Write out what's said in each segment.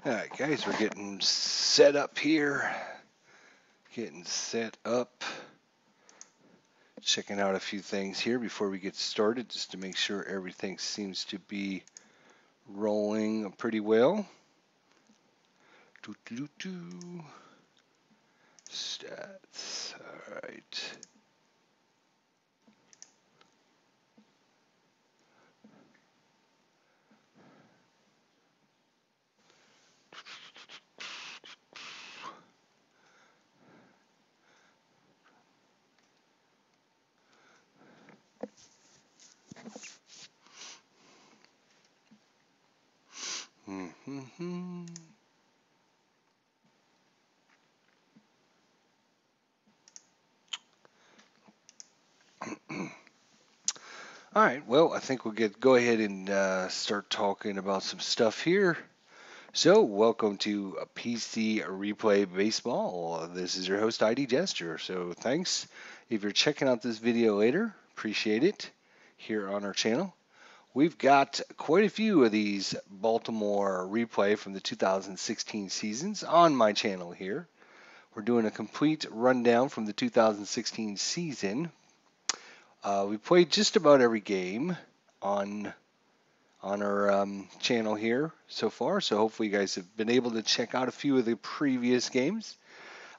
Alright guys, we're getting set up here. Getting set up. Checking out a few things here before we get started, just to make sure everything seems to be rolling pretty well. Stats. Alright. All right, well, I think we'll go ahead and start talking about some stuff here. So, welcome to PC Replay Baseball. This is your host, ID Gesture. So, thanks if you're checking out this video later. Appreciate it here on our channel. We've got quite a few of these Baltimore replay from the 2016 seasons on my channel here. We're doing a complete rundown from the 2016 season. We played just about every game on our channel here so far, so hopefully you guys have been able to check out a few of the previous games.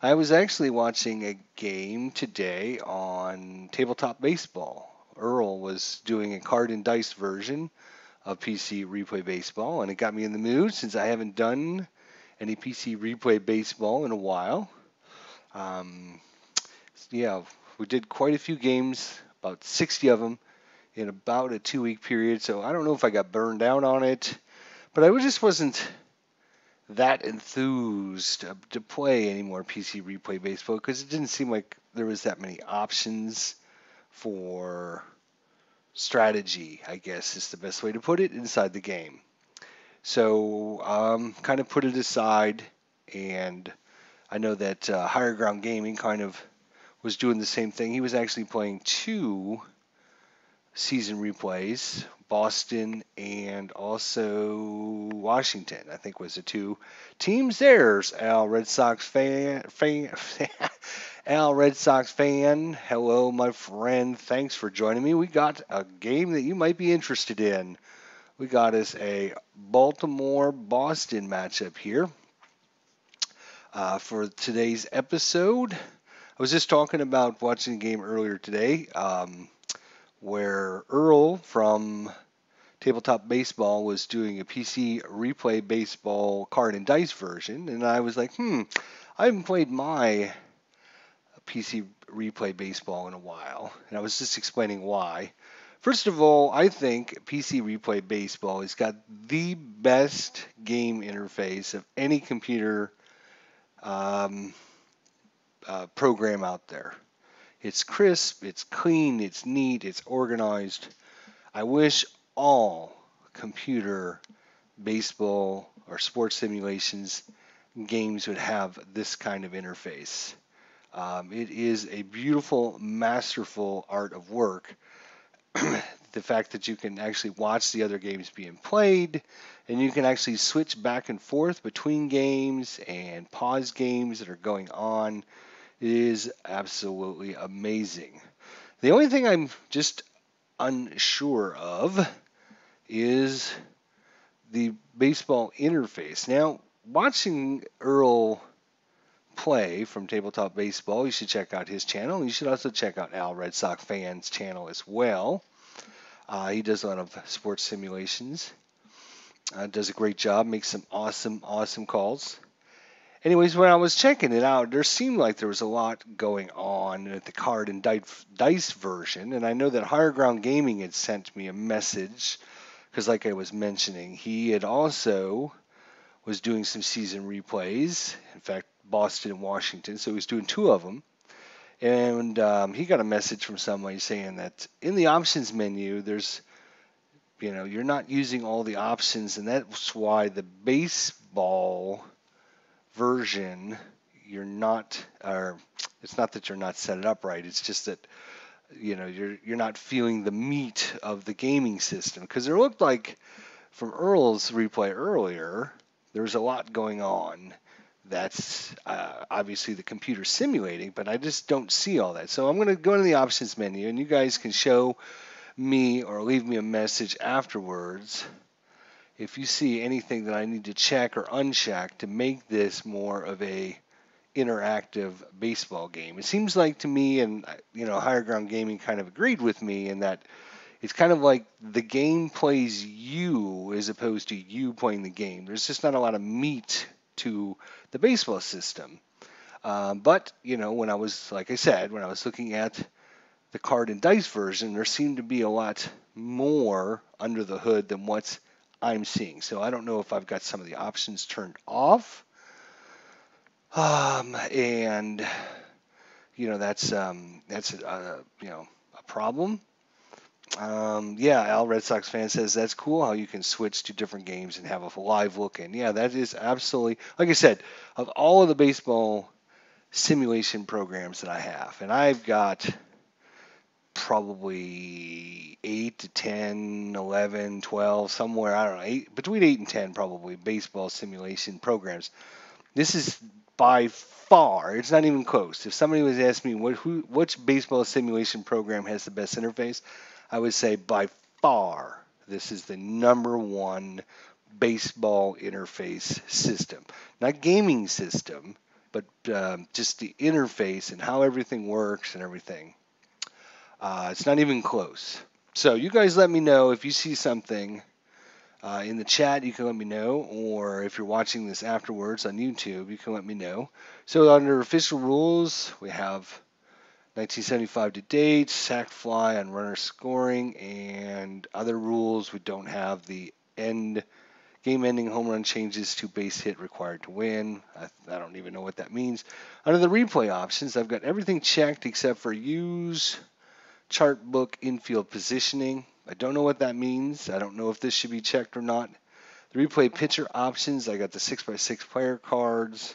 I was actually watching a game today on Tabletop Baseball. Earl was doing a card and dice version of PC Replay Baseball, and it got me in the mood since I haven't done any PC Replay Baseball in a while. Yeah, we did quite a few games, about 60 of them, in about a 2-week period, so I don't know if I got burned out on it, but I just wasn't that enthused to play any more PC Replay Baseball because it didn't seem like there was that many options for strategy, I guess is the best way to put it, inside the game. So kind of put it aside, and I know that Higher Ground Gaming kind of was doing the same thing. He was actually playing 2 season replays, Boston and also Washington, I think was the 2 teams. There's Al, Red Sox fan. Al, Red Sox fan. Hello, my friend. Thanks for joining me. We got a game that you might be interested in. We got us a Baltimore-Boston matchup here for today's episode. I was just talking about watching a game earlier today where Earl from Tabletop Baseball was doing a PC Replay Baseball card and dice version, and I was like, I haven't played my PC Replay Baseball in a while, and I was just explaining why. First of all, I think PC Replay Baseball has got the best game interface of any computer program out there. It's crisp, it's clean, it's neat, it's organized. I wish all computer baseball or sports simulations games would have this kind of interface. It is a beautiful, masterful art of work. The fact that you can actually watch the other games being played, and you can actually switch back and forth between games and pause games that are going on is absolutely amazing. The only thing I'm just unsure of is the baseball interface. Now, watching Earl play from Tabletop Baseball, you should check out his channel. You should also check out Al Red Sox Fan's channel as well. He does a lot of sports simulations. Does a great job, makes some awesome calls. Anyways, when I was checking it out, there seemed like there was a lot going on at the card and dice version, and I know that Higher Ground Gaming had sent me a message, because like I was mentioning, he had also was doing some season replays, in fact, Boston and Washington, so he was doing 2 of them, and he got a message from somebody saying that in the options menu, there's, you're not using all the options, and that's why the baseball version you're not, or it's not that you're not set it up right, it's just that you're not feeling the meat of the gaming system, because there looked like from Earl's replay earlier there's a lot going on that's obviously the computer simulating, but I just don't see all that. So I'm going to go into the options menu, and you guys can show me or leave me a message afterwards if you see anything that I need to check or uncheck to make this more of a interactive baseball game. It seems like to me, and Higher Ground Gaming kind of agreed with me in that it's kind of like the game plays you as opposed to you playing the game. There's just not a lot of meat to the baseball system. But when I was, like I said, when I was looking at the card and dice version, there seemed to be a lot more under the hood than what I'm seeing. So I don't know if I've got some of the options turned off. And that's a problem. Yeah, Al Red Sox fan says that's cool how you can switch to different games and have a live look in. Yeah, that is absolutely, like I said, of all of the baseball simulation programs that I have, and I've got probably 8 to 10, 11, 12, somewhere, I don't know, between 8 and 10 probably baseball simulation programs. This is by far, it's not even close. If somebody was asking me which baseball simulation program has the best interface, I would say by far this is the number one baseball interface system. Not gaming system, but just the interface and how everything works and everything. It's not even close. So you guys let me know if you see something in the chat. You can let me know, or if you're watching this afterwards on YouTube, you can let me know. So under official rules, we have 1975 to date, sack fly on runner scoring, and other rules. We don't have the game-ending home run changes to base hit required to win. I don't even know what that means. Under the replay options, I've got everything checked except for use chart book infield positioning. I don't know what that means. I don't know if this should be checked or not. The replay pitcher options, I got the 6x6 player cards.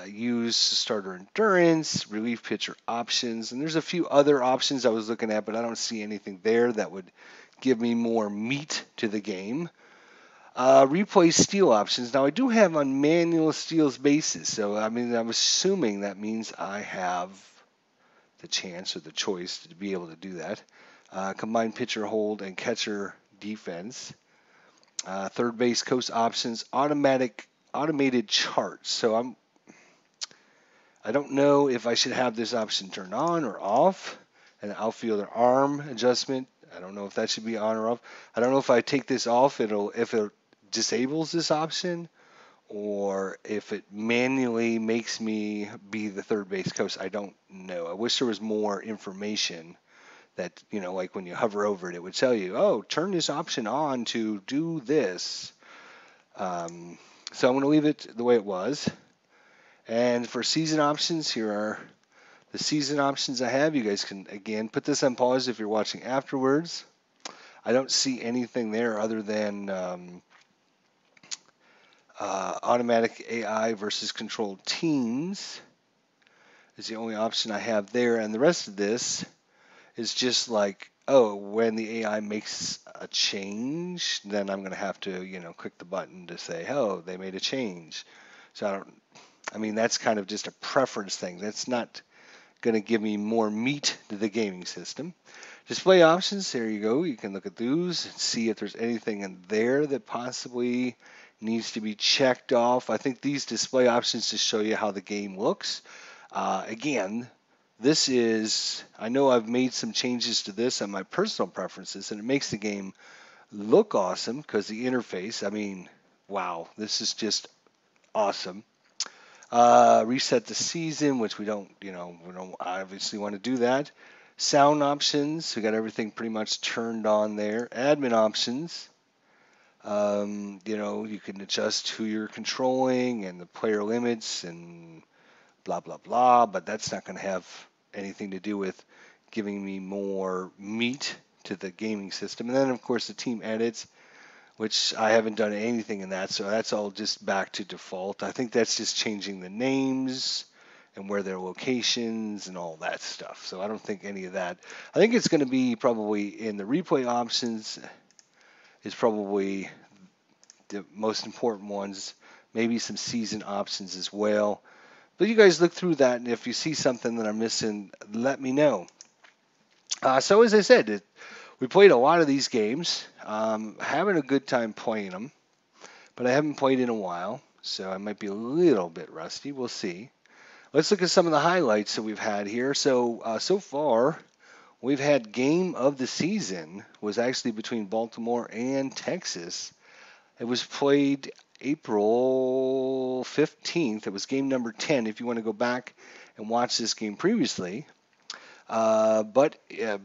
Use starter endurance, relief pitcher options, and there's a few other options I was looking at, but I don't see anything there that would give me more meat to the game. Replay steal options. Now I do have on manual steals basis, so I'm assuming that means I have the chance or the choice to be able to do that. Combined pitcher hold and catcher defense. Third base coast options, automated charts. So I don't know if I should have this option turned on or off. And outfielder arm adjustment, I don't know if that should be on or off. I don't know if I take this off, if it disables this option, or if it manually makes me be the third base coach. I don't know. I wish there was more information that, like when you hover over it, it would tell you, oh, turn this option on to do this. So I'm going to leave it the way it was. And for season options, here are the season options I have. You guys can, again, put this on pause if you're watching afterwards. I don't see anything there other than automatic AI versus controlled teams is the only option I have there. And the rest of this is just like, oh, when the AI makes a change, then I'm going to have to, click the button to say, oh, they made a change. So that's kind of just a preference thing. That's not going to give me more meat to the gaming system. Display options, there you go. You can look at those and see if there's anything in there that possibly needs to be checked off. I think these display options just show you how the game looks. Again, this is, I know I've made some changes to this on my personal preferences, and it makes the game look awesome because the interface, wow, this is just awesome. Reset the season, which we don't obviously want to do that. Sound options, we got everything pretty much turned on there. Admin options, you can adjust who you're controlling and the player limits and blah, blah, blah, but that's not going to have anything to do with giving me more meat to the gaming system. And then, of course, the team edits, which I haven't done anything in that, so that's all just back to default. I think that's just changing the names and where their locations and all that stuff. So I don't think any of that. I think it's going to be probably in the replay options is probably the most important ones, maybe some season options as well. But you guys look through that, and if you see something that I'm missing, let me know. So as I said, we played a lot of these games, having a good time playing them, but I haven't played in a while, so I might be a little bit rusty. We'll see. Let's look at some of the highlights that we've had here. So far, we've had game of the season was actually between Baltimore and Texas. It was played April 15th. It was game number 10 if you want to go back and watch this game previously. But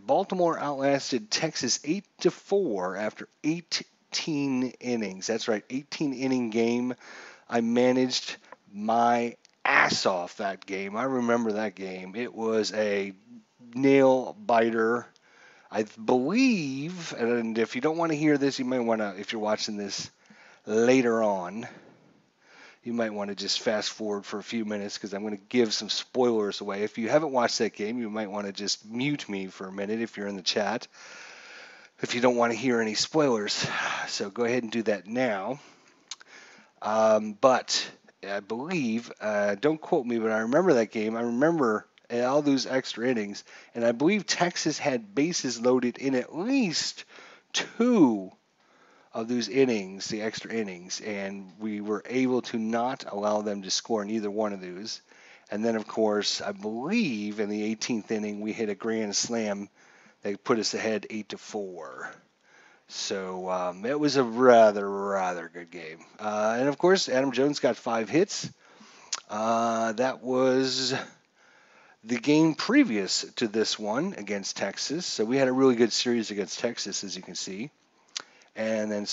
Baltimore outlasted Texas 8-4 after 18 innings. That's right, 18 inning game. I managed my ass off that game. I remember that game. It was a nail biter. I believe, and if you don't want to hear this, you might want to, if you're watching this later on, you might want to just fast forward for a few minutes because I'm going to give some spoilers away. If you haven't watched that game, you might want to just mute me for a minute if you're in the chat, if you don't want to hear any spoilers. So go ahead and do that now. But I believe, don't quote me, but I remember that game. I remember all those extra innings, and I believe Texas had bases loaded in at least two of those innings, the extra innings, and we were able to not allow them to score in either one of those. And then, of course, I believe in the 18th inning, we hit a grand slam that put us ahead 8-4. So it was a rather good game. And of course, Adam Jones got 5 hits. That was the game previous to this one against Texas. So we had a really good series against Texas, as you can see. And then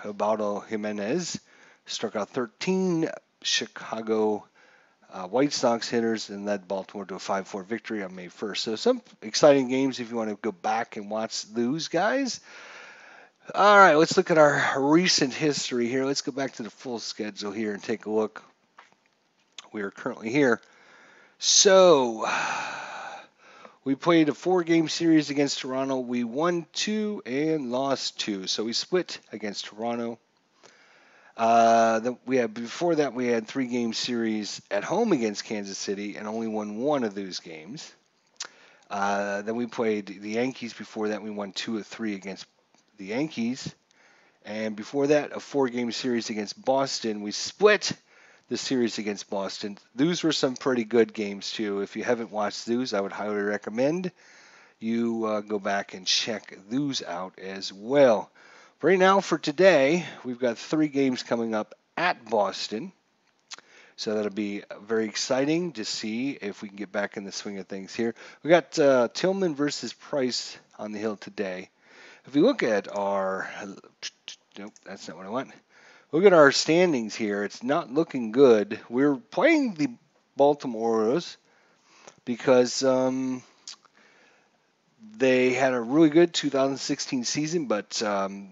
Ubaldo Jimenez struck out 13 Chicago White Sox hitters and led Baltimore to a 5-4 victory on May 1st. So some exciting games if you want to go back and watch those guys. All right, let's look at our recent history here. Let's go back to the full schedule here and take a look. We are currently here. So we played a 4-game series against Toronto. We won 2 and lost 2. So we split against Toronto. Before that, we had 3-game series at home against Kansas City and only won 1 of those games. Then we played the Yankees. Before that, we won 2 of 3 against the Yankees. And before that, a 4-game series against Boston. We split the series against Boston. Those were some pretty good games, too. If you haven't watched those, I would highly recommend you go back and check those out as well. Right now, for today, we've got 3 games coming up at Boston. So that'll be very exciting to see if we can get back in the swing of things here. We got Tillman versus Price on the hill today. If we look at our, nope, that's not what I want. Look at our standings here. It's not looking good. We're playing the Baltimore Orioles because they had a really good 2016 season, but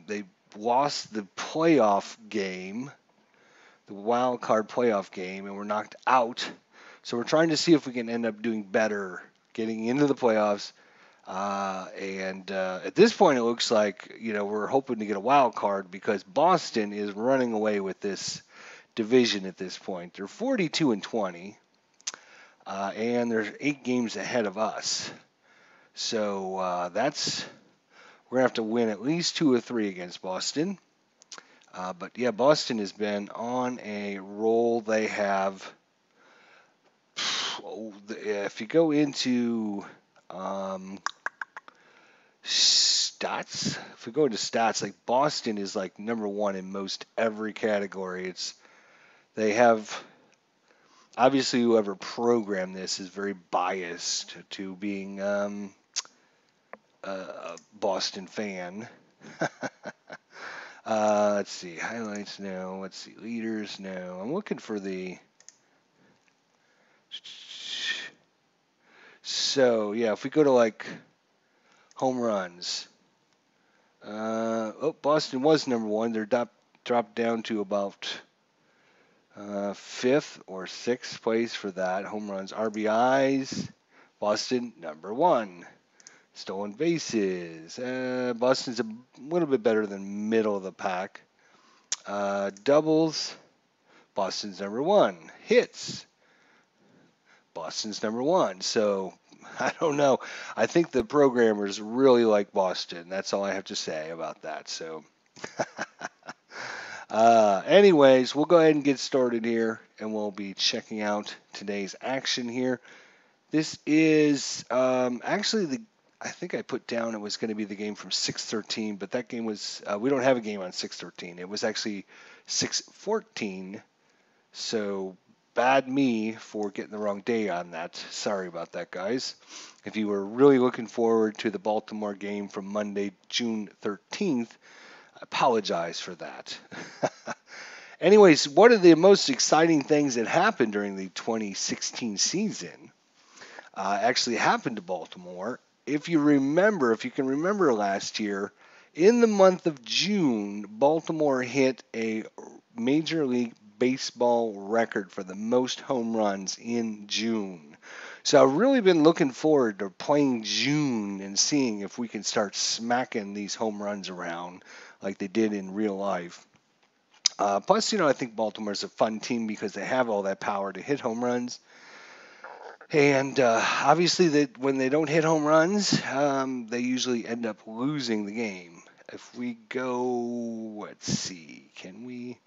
they lost the playoff game, the wild card playoff game, and were knocked out. So we're trying to see if we can end up doing better, getting into the playoffs. And at this point, it looks like we're hoping to get a wild card because Boston is running away with this division at this point. They're 42-20, and they're 8 games ahead of us. So we're gonna have to win at least 2 or 3 against Boston. But yeah, Boston has been on a roll. They have. If you go into stats, if we go into stats, like Boston is like number 1 in most every category. They have, obviously whoever programmed this is very biased to being a Boston fan. Let's see, highlights now. Let's see, leaders now. I'm looking for the. So yeah, if we go to like home runs, Boston was number 1. They're dropped down to about 5th or 6th place for that. Home runs, RBIs, Boston number 1. Stolen bases, Boston's a little bit better than middle of the pack. Doubles, Boston's number one. Hits, Boston's number one. So I don't know. I think the programmers really like Boston. That's all I have to say about that. So, anyways, we'll go ahead and get started here, and we'll be checking out today's action here. This is actually the. I think I put down it was going to be the game from 6:13, but that game was. We don't have a game on 6:13. It was actually 6:14. So bad me for getting the wrong day on that. Sorry about that, guys. If you were really looking forward to the Baltimore game from Monday, June 13th, I apologize for that. Anyways, one of the most exciting things that happened during the 2016 season actually happened to Baltimore. If you can remember last year, in the month of June, Baltimore hit a Major League Baseball record for the most home runs in June. So I've really been looking forward to playing June and seeing if we can start smacking these home runs around like they did in real life. Plus, I think Baltimore's a fun team because they have all that power to hit home runs. And obviously, when they don't hit home runs, they usually end up losing the game. If we go, let's see, can we?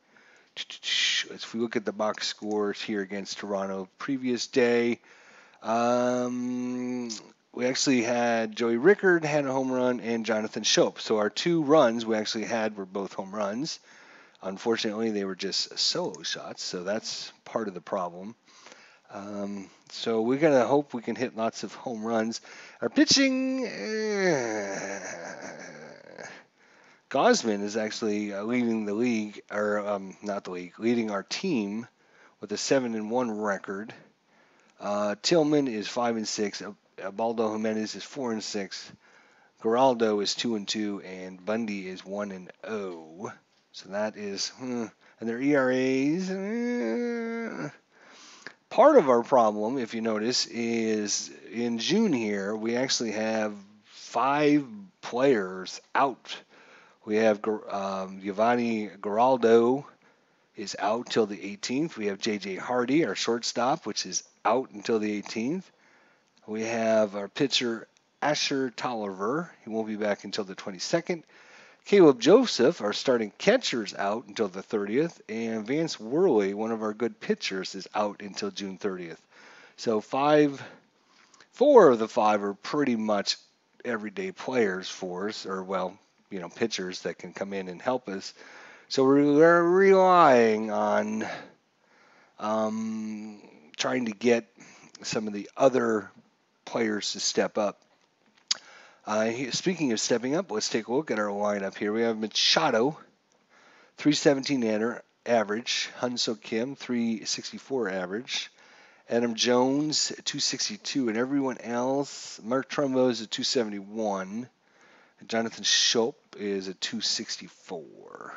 If we look at the box scores here against Toronto, previous day, we actually had Joey Rickard had a home run and Jonathan Schoop. So our two runs we actually had were both home runs. Unfortunately, they were just solo shots, so that's part of the problem. So we're going to hope we can hit lots of home runs. Our pitching, Gosman is actually leading the league, or not the league, leading our team with a 7-1 record. Tillman is 5-6. Baldo Jimenez is 4-6. Geraldo is 2-2, and Bundy is 1-0. So that is, and their ERAs. Part of our problem, if you notice, is in June here, we actually have 5 players out. We have Giovanni Geraldo is out till the 18th. We have J.J. Hardy, our shortstop, which is out until the 18th. We have our pitcher, Asher Tolliver. He won't be back until the 22nd. Caleb Joseph, our starting catcher, is out until the 30th, and Vance Worley, one of our good pitchers, is out until June 30th. So 4 of the 5 are pretty much everyday players for us, or pitchers that can come in and help us. So we're relying on trying to get some of the other players to step up. Speaking of stepping up, let's take a look at our lineup here. We have Machado, 317 average. Hyun-Soo Kim, 364 average. Adam Jones, 262. And everyone else, Mark Trumbo is a 271. Jonathan Schoop is a 264.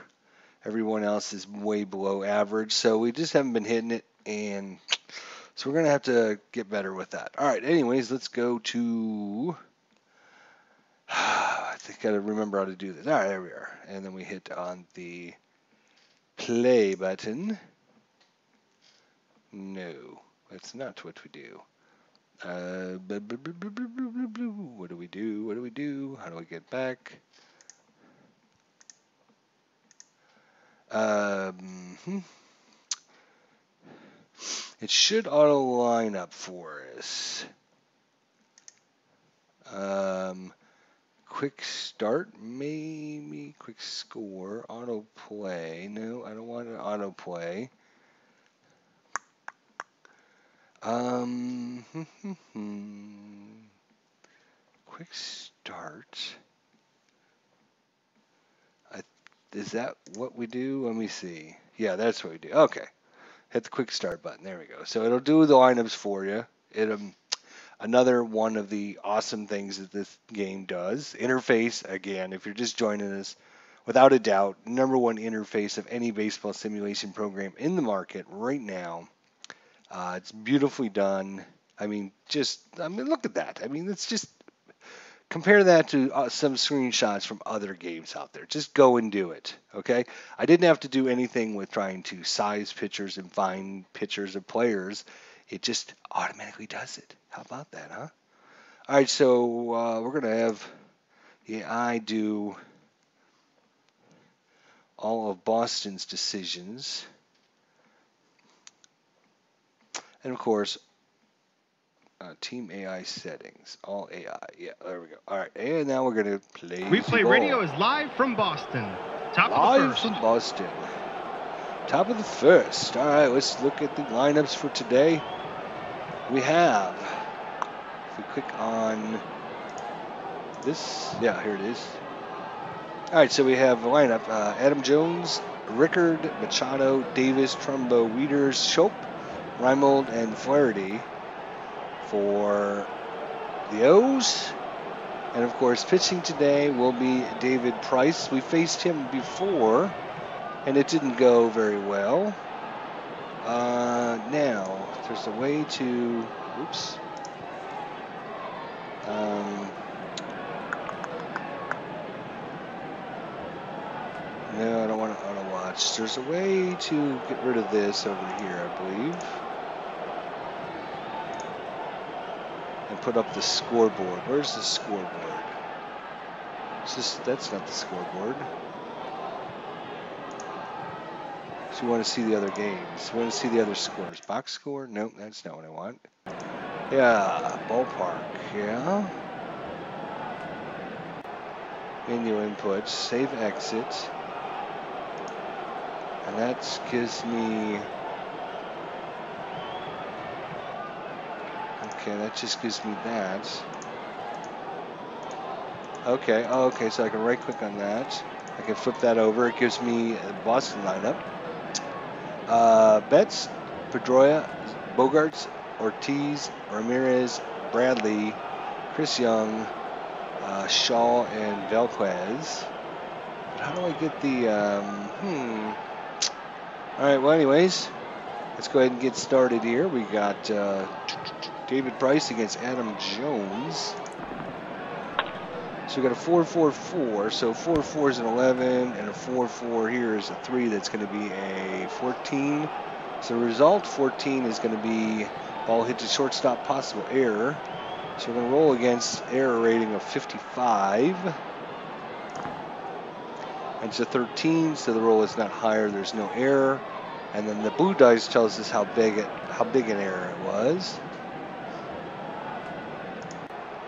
Everyone else is way below average. So we just haven't been hitting it. And so we're going to have to get better with that. All right, anyways, let's go to... I think I gotta remember how to do this. All right, there we are. And then we hit on the play button. No, that's not what we do. What do we do? What do we do? How do we get back? It should auto line up for us. Quick start, maybe quick score, auto play. No, I don't want an auto play. Quick start. Is that what we do? Let me see. Yeah, that's what we do. Okay. Hit the quick start button. There we go. So it'll do the lineups for you. Another one of the awesome things that this game does. Interface, again, if you're just joining us, without a doubt, number one interface of any baseball simulation program in the market right now. It's beautifully done. Look at that. It's just compare that to some screenshots from other games out there. Just go and do it, okay? I didn't have to do anything with trying to size pictures and find pictures of players. It just automatically does it. How about that, huh? All right, so we're going to have the AI do all of Boston's decisions. And, of course, team AI settings, all AI. Yeah, there we go. All right, and now we're gonna play. Replay Radio is live from Boston. Top live of the first. from Boston. Top of the first. All right, let's look at the lineups for today. We have, if we click on this, yeah, here it is. All right, so we have a lineup: Adam Jones, Rickard, Machado, Davis, Trumbo, Wieters, Schopp, Reimold, and Flaherty for the O's. And of course, pitching today will be David Price. We faced him before, and it didn't go very well. Now, there's a way to, oops. No, I don't want to auto watch. There's a way to get rid of this over here, I believe. And put up the scoreboard. Where's the scoreboard? That's not the scoreboard. So we want to see the other games. We want to see the other scores. Box score? Nope, that's not what I want. Yeah, ballpark. Yeah. Menu inputs. Save exit. And that gives me... Okay, that just gives me that. Okay, oh, okay, so I can right click on that. I can flip that over. It gives me a Boston lineup. Betts, Pedroia, Bogarts, Ortiz, Ramirez, Bradley, Chris Young, Shaw, and Velquez. But how do I get the, All right, well, anyways, let's go ahead and get started here. We got David Price against Adam Jones. So we got a 4-4-4. So 4-4 is an 11, and a 4-4 here is a 3. That's going to be a 14. So the result 14 is going to be ball hit to shortstop, possible error. So we're going to roll against error rating of 55. And it's a 13, so the roll is not higher. There's no error. And then the blue dice tells us how big an error it was.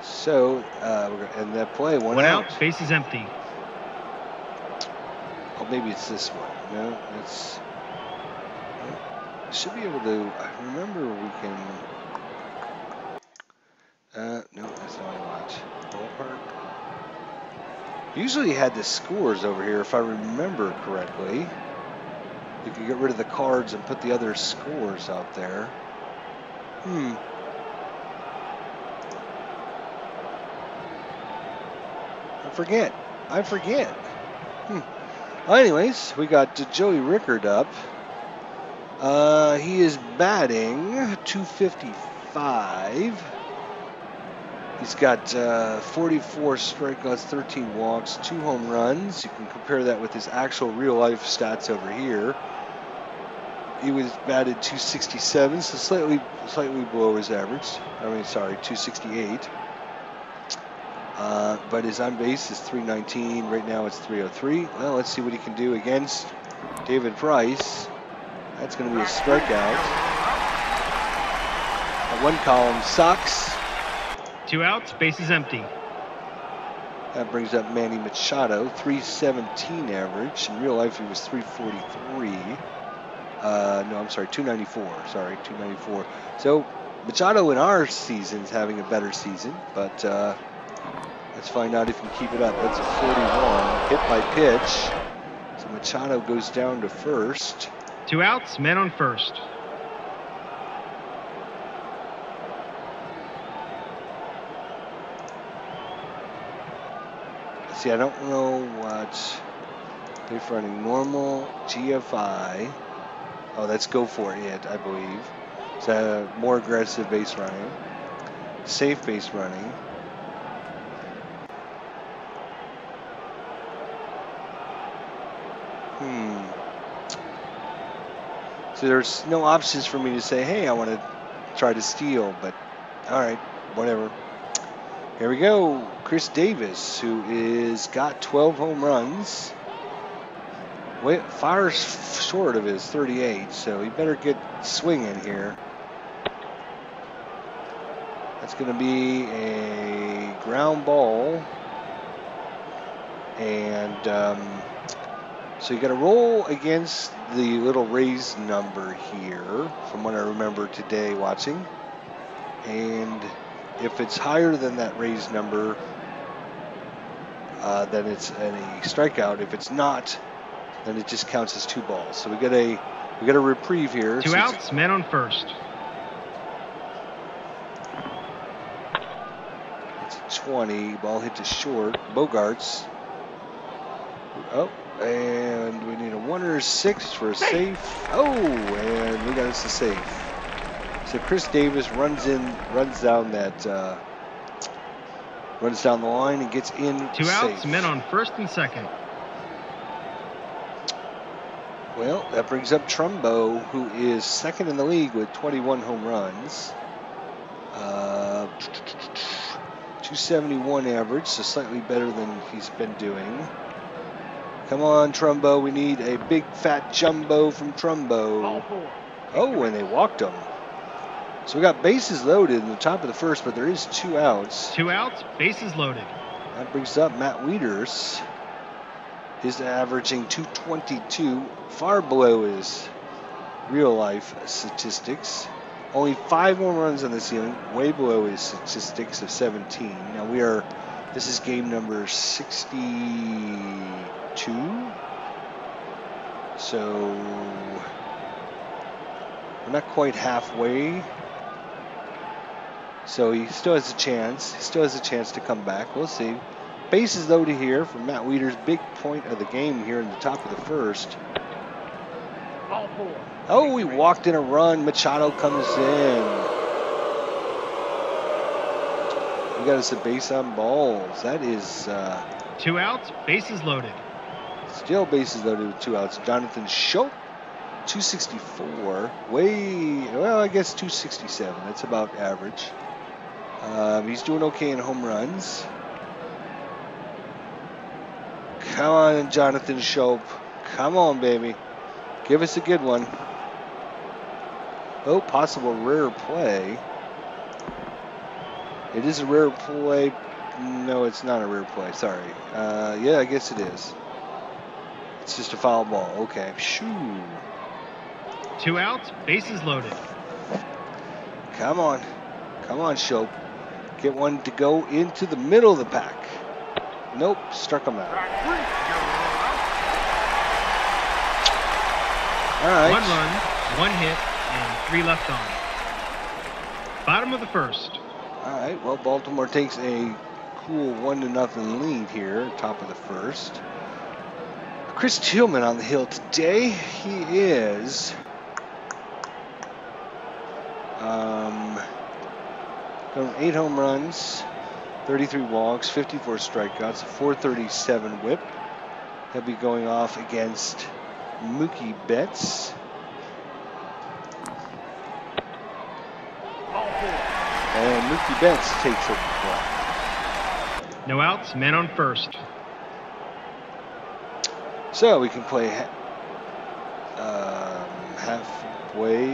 So, we're gonna end that play. One out. Base is empty. Oh, maybe it's this one. No, it's... I should be able to... I remember we can... no, that's not what I want. Ballpark. Usually had the scores over here, if I remember correctly. You could get rid of the cards and put the other scores out there. I forget. Well, anyways, we got Joey Rickard up. He is batting .255. He's got 44 strikeouts, 13 walks, 2 home runs. You can compare that with his actual real-life stats over here. He was batted .267, so slightly below his average. .268. But his on base is .319. Right now it's .303. Well, let's see what he can do against David Price. That's going to be a strikeout. One column sucks. 2 outs, base is empty. That brings up Manny Machado, .317 average. In real life, he was .343. No, I'm sorry, .294. Sorry, .294. So Machado in our season is having a better season, but let's find out if he can keep it up. That's a 41, hit by pitch. So Machado goes down to first. 2 outs, men on first. See, I don't know what base running. Normal, GFI. Oh, that's go for it, I believe. So more aggressive base running. Safe base running. So there's no options for me to say, hey, I want to try to steal, but all right, whatever. Here we go. Chris Davis, who is got 12 home runs. Fires short of his 38, so he better get swinging here. That's going to be a ground ball. And so you got to roll against the little raised number here, from what I remember today watching. And if it's higher than that raised number, then it's a strikeout. If it's not, then it just counts as 2 balls. So we got a reprieve here. 2 outs, men on first. It's a 20. Ball hit to short. Bogarts. Oh, and we need a 1 or a 6 for a safe. Oh, and we got us a safe. So Chris Davis runs down the line and gets in. 2 outs, safe. men on first and second. Well, that brings up Trumbo, who is second in the league with 21 home runs. 271 average, so slightly better than he's been doing. Come on, Trumbo. We need a big fat jumbo from Trumbo. Oh, and they walked him. So we got bases loaded in the top of the first, but there is 2 outs. 2 outs, bases loaded. That brings up Matt Wieters. He's averaging 222, far below his real life statistics. Only 5 home runs on the ceiling, way below his statistics of 17. Now this is game number 62. So we're not quite halfway. So he still has a chance. He still has a chance to come back. We'll see. Bases loaded here for Matt Wieters. Big point of the game here in the top of the first. Oh, he walked in a run. Machado comes in. We got us a base on balls. That is 2 outs, bases loaded. Still bases loaded with 2 outs. Jonathan Schopp, 264. I guess 267. That's about average. He's doing okay in home runs. Come on, Jonathan Schopp. Come on, baby. Give us a good one. Oh, possible rare play. It is a rare play. No, it's not a rare play. Sorry. Yeah, I guess it is. It's just a foul ball. Okay. Shoo. 2 outs, bases loaded. Come on. Come on, Schopp. Get one to go into the middle of the pack. Nope. Struck him out. All right. 1 run, 1 hit, and 3 left on. Bottom of the first. All right. Well, Baltimore takes a cool 1-0 lead here, top of the first. Chris Tillman on the hill today. He is got 8 home runs, 33 walks, 54 strikeouts, a 437 whip. He'll be going off against Mookie Betts. And Mookie Betts takes it. No outs, men on first. So we can play halfway.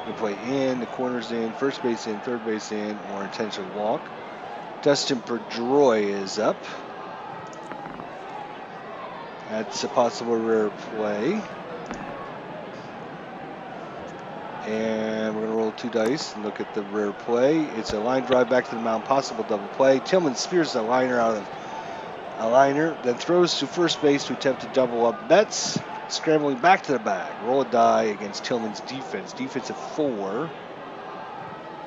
We can play in, the corners in, first base in, third base in, or intentional walk. Dustin Pedroia is up. That's a possible rare play. And we're going to roll 2 dice and look at the rare play. It's a line drive back to the mound, possible double play. Tillman spears the liner out of a liner, then throws to first base to attempt to double up Betts. Scrambling back to the bag. Roll a die against Tillman's defense. Defense of 4.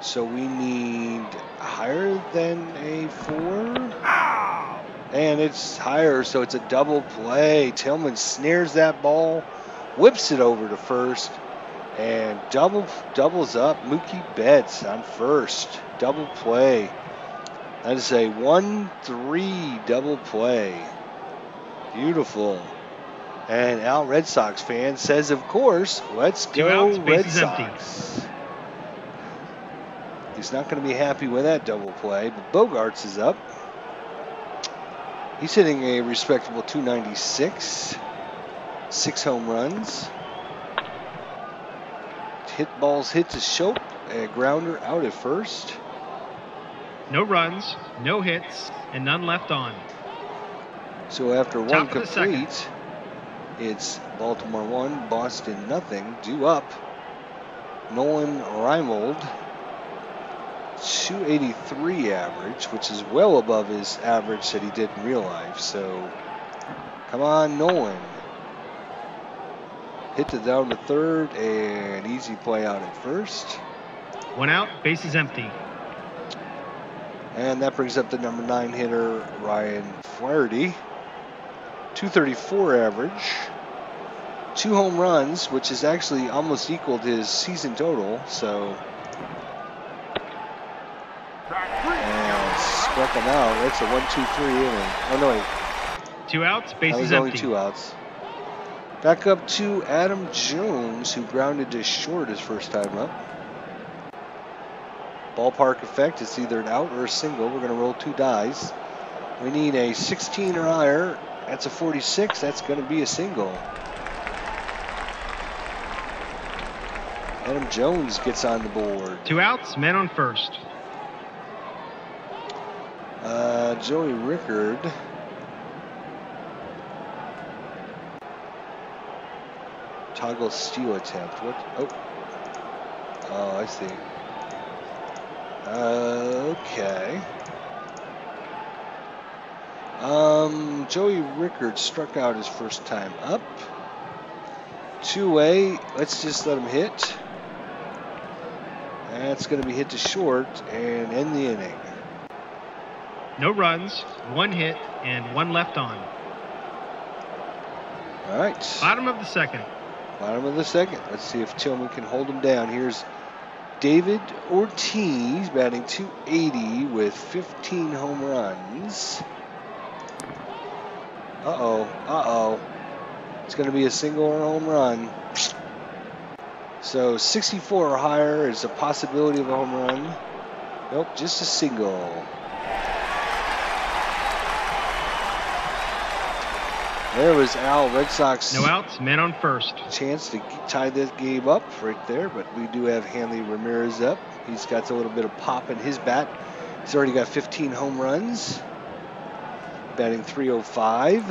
So we need higher than a 4. And it's higher, so it's a double play. Tillman snares that ball, whips it over to first, and doubles up Mookie Betts on first. Double play. That is a 1-3 double play. Beautiful. And Al, Red Sox fan, says, of course, let's 2 go outs, Red bases empty. Sox. He's not going to be happy with that double play, but Bogarts is up. He's hitting a respectable 296, 6 home runs. Balls hit to Shope, a grounder out at first. No runs, no hits, and none left on. So after one Top of the complete, it's Baltimore 1, Boston nothing. Due up, Nolan Reimold, 283 average, which is well above his average that he did in real life. So come on, Nolan. Hit it down to third, and easy play out at first. 1 out, bases empty. And that brings up the number 9 hitter, Ryan Flaherty. 234 average. 2 home runs, which is actually almost equaled his season total. So, and struck him out. That's a 1-2-3 inning. Oh no, wait. 2 outs, That bases was empty. only 2 outs. Back up to Adam Jones, who grounded to short his first time up. Ballpark effect, it's either an out or a single. We're going to roll 2 dice. We need a 16 or higher. That's a 46. That's going to be a single. Adam Jones gets on the board. 2 outs, men on first. Joey Rickard. Toggle steal attempt. What? Oh, I see. Okay. Joey Rickard struck out his first time up. 2-way. Let's just let him hit. That's going to be hit to short and end the inning. No runs, 1 hit, and 1 left on. All right. Bottom of the second. Bottom of the second. Let's see if Tillman can hold him down. Here's David Ortiz batting 280 with 15 home runs. Uh-oh. It's going to be a single or home run. So 64 or higher is a possibility of a home run. Nope, just a single. There was Al, Red Sox. No outs, men on first. Chance to tie this game up right there, but we do have Hanley Ramirez up. He's got a little bit of pop in his bat. He's already got 15 home runs. Batting 305.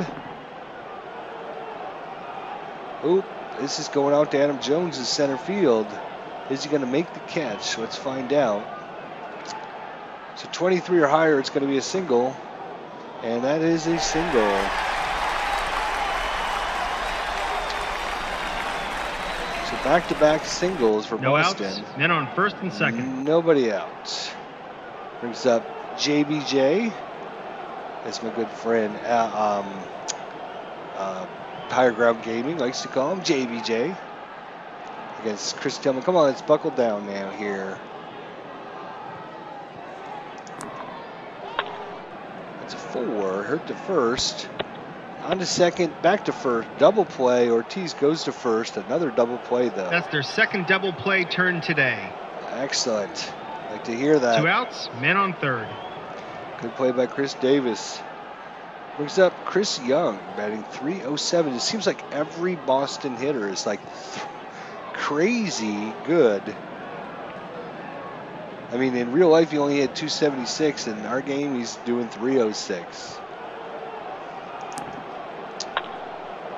Oop, this is going out to Adam Jones in center field. Is he going to make the catch? Let's find out. So 23 or higher, it's going to be a single. And that is a single. So back-to-back singles for No Boston. outs, men on first and second. Nobody out. Brings up JBJ. That's my good friend, Higher Ground Gaming likes to call him JBJ. Against Chris Tillman. Come on, let's buckle down now here. That's a 4. Hurt to first. On to second, back to first. Double play. Ortiz goes to first. Another double play, though. That's their second double play turn today. Excellent. Like to hear that. 2 outs, men on third. Good play by Chris Davis. Brings up Chris Young, batting 307. It seems like every Boston hitter is like crazy good. I mean, in real life, he only had 276. In our game, he's doing 306.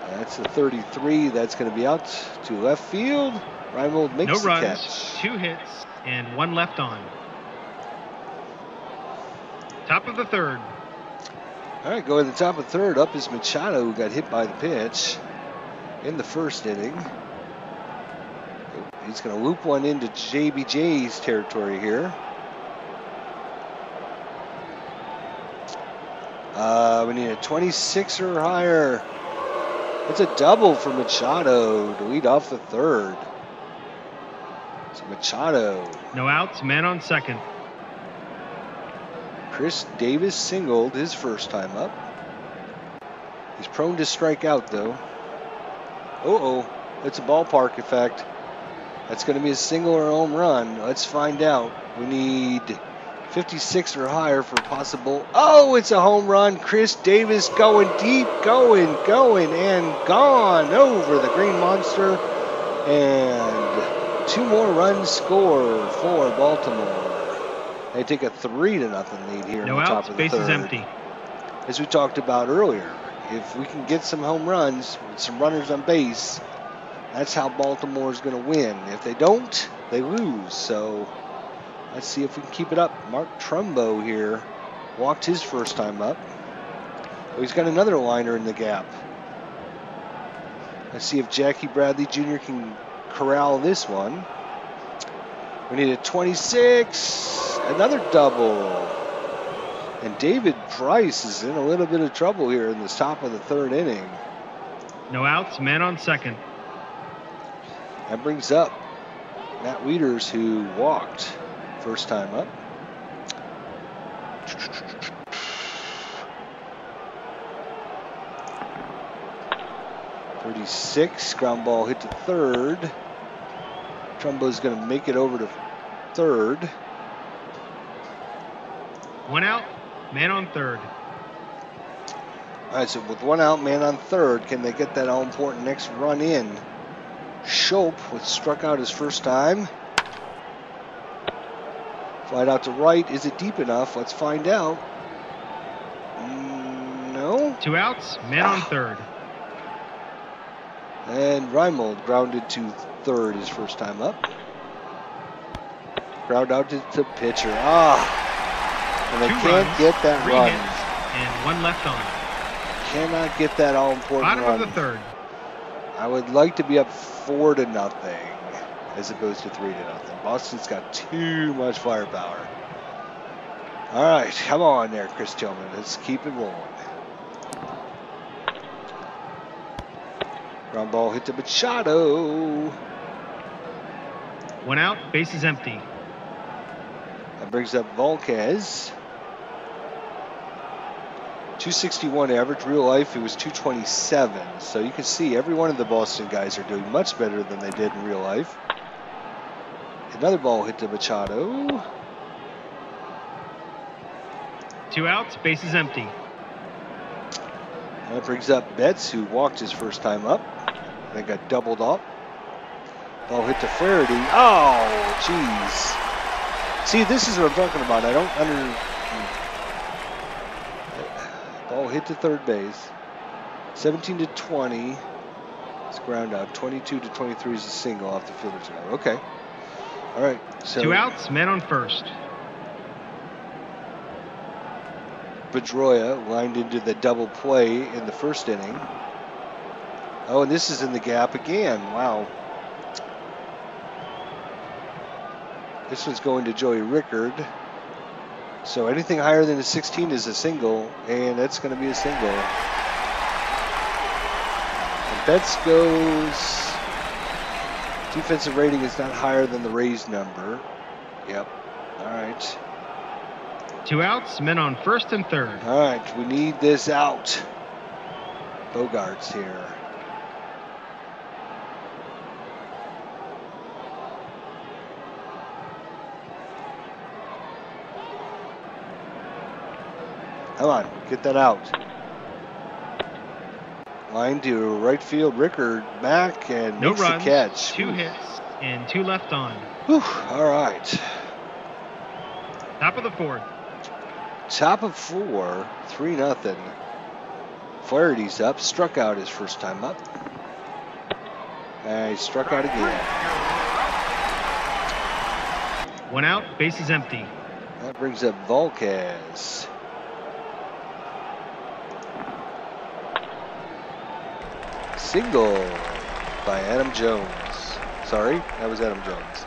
That's a 33. That's going to be out to left field. Reimold makes No the runs, catch. 2 hits, and 1 left on. Top of the third. All right, going to the top of third. Up is Machado, who got hit by the pitch in the first inning. He's going to loop one into JBJ's territory here. We need a 26 or higher. It's a double for Machado to lead off the third. It's Machado. No outs, man on second. Chris Davis singled his first time up. He's prone to strike out, though. Uh-oh. It's a ballpark effect. That's going to be a single or a home run. Let's find out. We need 56 or higher for possible. Oh, it's a home run. Chris Davis going deep, going, and gone over the Green Monster. And 2 more runs score for Baltimore. They take a 3-0 lead here in the top of the base is third. empty. As we talked about earlier, if we can get some home runs with some runners on base, that's how Baltimore is going to win. If they don't, they lose. So let's see if we can keep it up. Mark Trumbo here walked his first time up. Oh, he's got another liner in the gap. Let's see if Jackie Bradley Jr. can corral this one. We need a 26, another double. And David Price is in a little bit of trouble here in the top of the third inning. No outs, man on second. That brings up Matt Wieters, who walked first time up. .36, ground ball hit to third. Trumbo's going to make it over to third. 1 out, man on third. All right, so with 1 out, man on third, can they get that all-important next run in? Schopp was struck out his first time. Flight out to right. Is it deep enough? Let's find out. No. 2 outs, man on third. And Reimold grounded to third his first time up. Ground out to pitcher. And they 2 can't runs, get that 3 run. hits, and 1 left on. Cannot get that all-important Bottom run. of the third. I would like to be up 4-0 as opposed to 3-0. Boston's got too much firepower. All right, come on there, Chris Tillman. Let's keep it rolling. Ground ball hit to Machado. 1 out, base is empty. That brings up Volquez. 261 average. Real life, it was 227. So you can see every one of the Boston guys are doing much better than they did in real life. Another ball hit to Machado. 2 outs, base is empty. That brings up Betts, who walked his first time up. Then got doubled up. Ball hit to Flaherty. Oh, jeez. See, this is what I'm talking about. I don't Ball hit to third base. 17-20. It's ground out. 22-23 is a single off the fielder's glove. Okay. All right. So 2 outs, man on first. Pedroia lined into the double play in the first inning. Oh, and this is in the gap again. Wow. This one's going to Joey Rickard. So anything higher than a 16 is a single, and that's going to be a single. And Betts goes. Defensive rating is not higher than the Rays number. Yep. All right. 2 outs, men on first and third. All right, we need this out. Bogarts here. Come on, get that out. Line to right field, Rickard back and No makes runs, the catch. 2 hits, and 2 left on. Whew, all right. Top of the fourth. Top of 4, 3-0. Flaherty's up, struck out his first time up. And he struck out again. 1 out, base is empty. That brings up Volquez. Single by Adam Jones. Sorry, that was Adam Jones.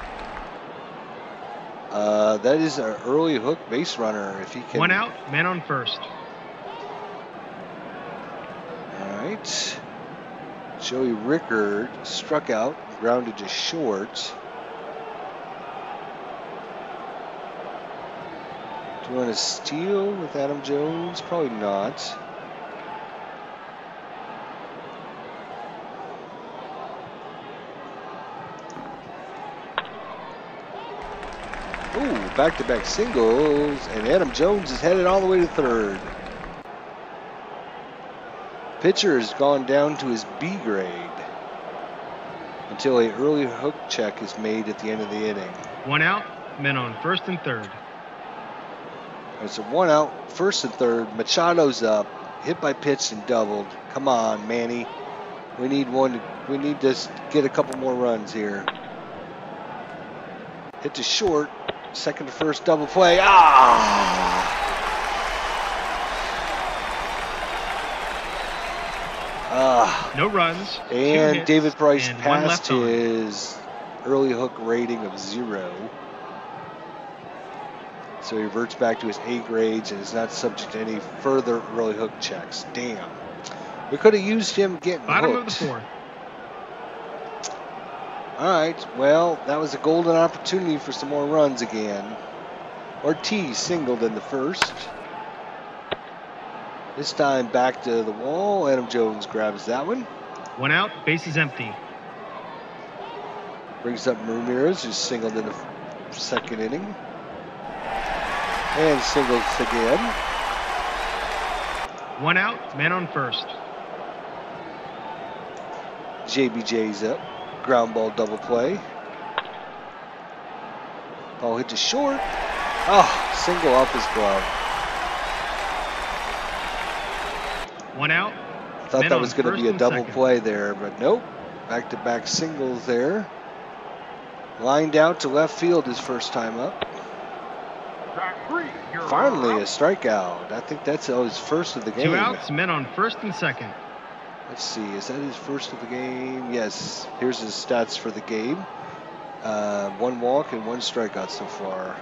That is an early hook base runner. If he can. 1 out, man on first. All right. Joey Rickard struck out, grounded to short. Do you want to steal with Adam Jones? Probably not. back-to-back singles, and Adam Jones is headed all the way to third. Pitcher has gone down to his B grade until an early hook check is made at the end of the inning. 1 out, men on first and third. It's a 1 out, first and third. Machado's up, hit by pitch and doubled. Come on, Manny. We need one. We need to get a couple more runs here. Hit to short, second to first, double play. No runs. And David Price and passed his early hook rating of 0. So he reverts back to his A grades and is not subject to any further early hook checks. Damn. We could have used him getting Bottom hooked. of the fourth. All right. Well, that was a golden opportunity for some more runs again. Ortiz singled in the first. This time back to the wall. Adam Jones grabs that one. 1 out, bases empty. Brings up Ramirez, who's singled in the second inning. And singles again. 1 out, man on first. JBJ's up. Ground ball double play. Ball hit to short. Oh, single off his glove. 1 out. I thought that was going to be a double play there, but nope. Back-to-back singles there. Lined out to left field his first time up. Finally a strikeout. I think that's his first of the game. 2 outs, men on first and second. Let's see, is that his first of the game? Yes, here's his stats for the game. 1 walk and 1 strikeout so far.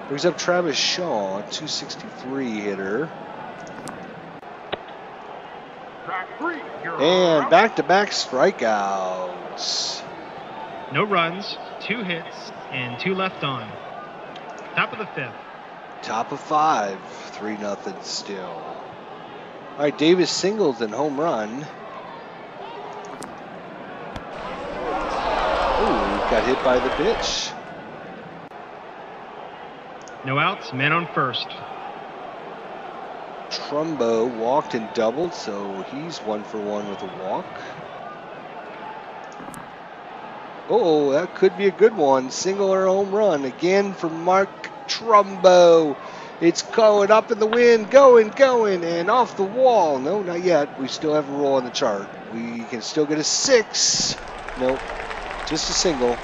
Brings up Travis Shaw, 263 hitter. And back-to-back strikeouts. No runs, 2 hits, and 2 left on. Top of the fifth. Top of 5, 3-0 still. All right, Davis singles and home run. Oh, got hit by the pitch. No outs, man on first. Trumbo walked and doubled, so he's 1 for 1 with a walk. Oh, that could be a good one. Single or home run again from Mark Trumbo. It's going up in the wind, going, and off the wall. No, not yet. We still have a roll on the chart. We can still get a 6. Nope, just a single.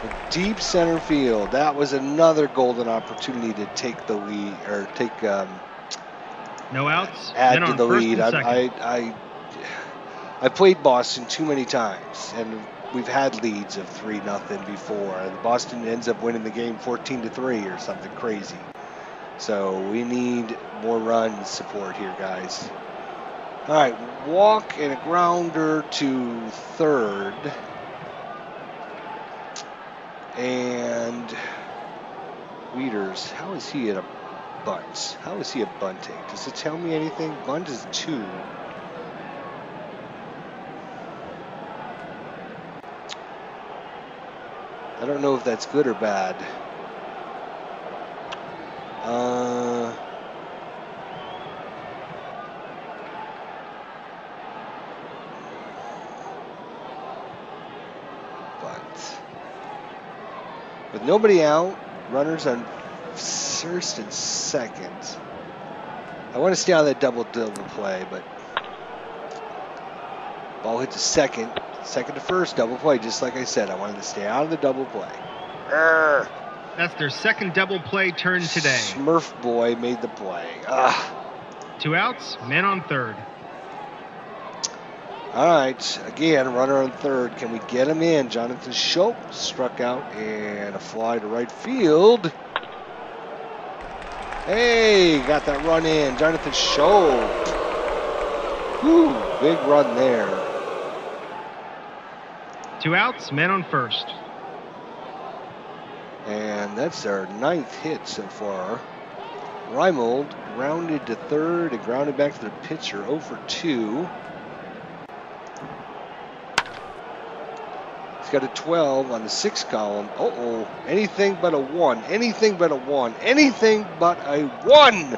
A deep center field. That was another golden opportunity to take the lead, or take no outs. Add to the lead. I played Boston too many times, and we've had leads of 3-0 before, and Boston ends up winning the game 14-3 or something crazy. So we need more run support here, guys. All right, walk and a grounder to third, and Wieters. How is he at a bunt? How is he at bunting? Does it tell me anything? Bunt is 2. I don't know if that's good or bad. But with nobody out, runners on first and second. I want to stay on that double play, but ball hit to second. Second to first, double play, just like I said. I wanted to stay out of the double play. Urgh. That's their second double play turn today. Smurf boy made the play. 2 outs, man on third. All right, again, runner on third. Can we get him in? Jonathan Schultz struck out and a fly to right field. Hey, got that run in. Jonathan Schultz. Whew, big run there. 2 outs, man on first. And that's our 9th hit so far. Reimold grounded to third and grounded back to the pitcher, 0 for 2. He's got a 12 on the 6 column. Uh-oh. Anything but a 1. Anything but a 1. Anything but a 1.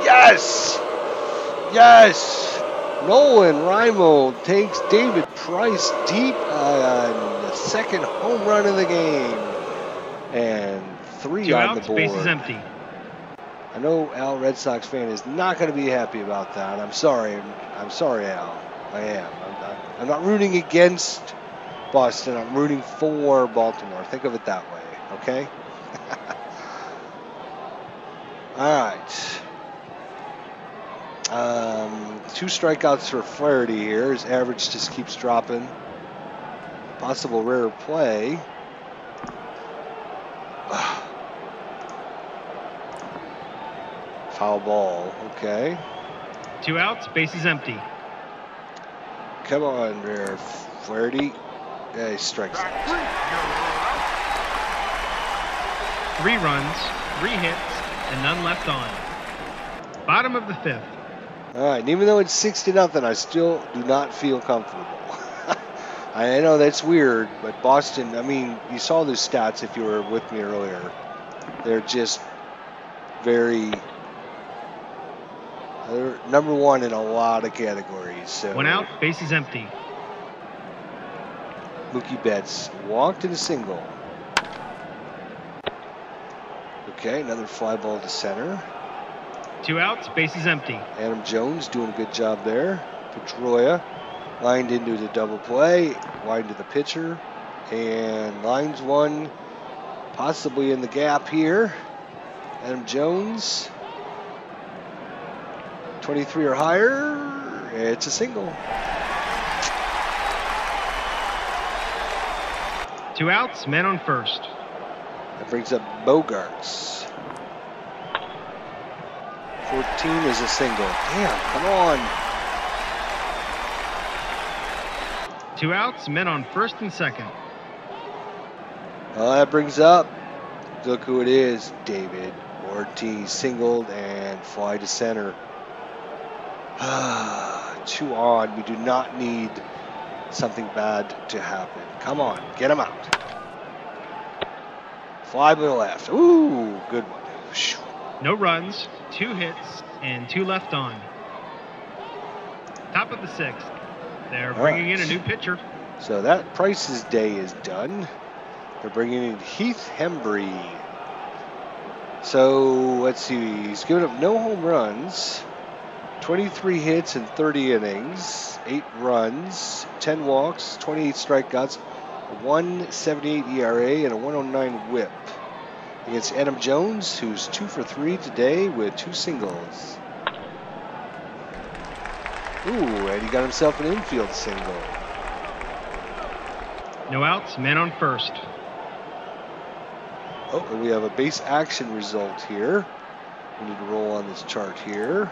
Yes! Yes! Nolan Rimo takes David Price deep on the second home run of the game. And 3 Two on the outs, board. base is empty. I know Al, Red Sox fan, is not going to be happy about that. I'm sorry. I'm sorry, Al. I am. I'm not rooting against Boston. I'm rooting for Baltimore. Think of it that way, okay? All right. 2 strikeouts for Flaherty here. His average just keeps dropping. Possible rare play. Foul ball. Okay. 2 outs, base is empty. Come on, rare Flaherty. Yeah, he strikes out. 3 runs, 3 hits, and none left on. Bottom of the 5th. All right, and even though it's 6-0, I still do not feel comfortable. I know that's weird, but Boston, I mean, you saw those stats if you were with me earlier. They're just they're number 1 in a lot of categories. So 1 out, base is empty. Mookie Betts walked in a single. Okay, another fly ball to center. 2 outs, base is empty. Adam Jones doing a good job there. Pedroia lined into the double play, wide to the pitcher, and lines one, possibly in the gap here. Adam Jones, 23 or higher. It's a single. 2 outs, men on first. That brings up Bogarts. 14 is a single. Damn, come on. 2 outs, men on first and second. Well, that brings up, look who it is, David Ortiz, singled and fly to center. 2 on. We do not need something bad to happen. Come on, get him out. Fly to the left. Ooh, good one. Whew. No runs, 2 hits, and 2 left on. Top of the 6th. They're bringing in a new pitcher. So that Price's day is done. They're bringing in Heath Hembry. So let's see. He's given up no home runs, 23 hits in 30 innings, 8 runs, 10 walks, 28 strikeouts, a 1.78 ERA, and a 1.09 WHIP. Against Adam Jones, who's 2 for 3 today with 2 singles. Ooh, and he got himself an infield single. No outs, men on first. Oh, and we have a base action result here. We need to roll on this chart here.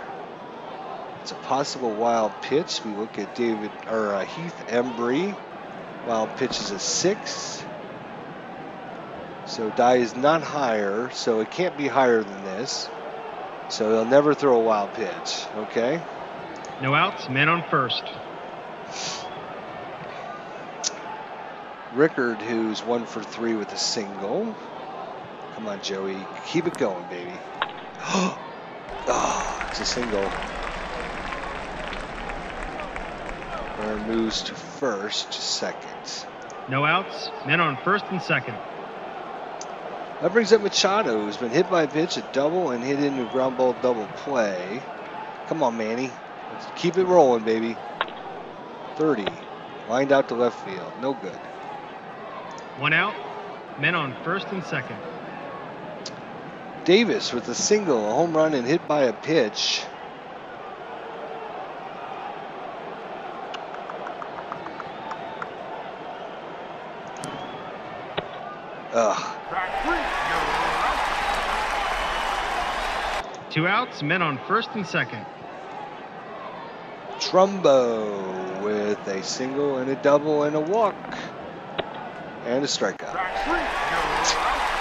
It's a possible wild pitch. We look at Heath Hembry. Wild pitch is a 6. So die is not higher, so it can't be higher than this. So he'll never throw a wild pitch, okay? No outs, men on first. Rickard, who's 1 for 3 with a single. Come on, Joey. Keep it going, baby. Oh, it's a single. Aaron moves to first, second. No outs, men on first and second. That brings up Machado, who's been hit by a pitch, a double, and hit into a ground ball double play. Come on, Manny. Let's keep it rolling, baby. 30. Lined out to left field. No good. 1 out, men on first and second. Davis with a single, a home run, and hit by a pitch. Ugh. 2 outs, men on first and second. Trumbo with a single and a double and a walk. And a strikeout.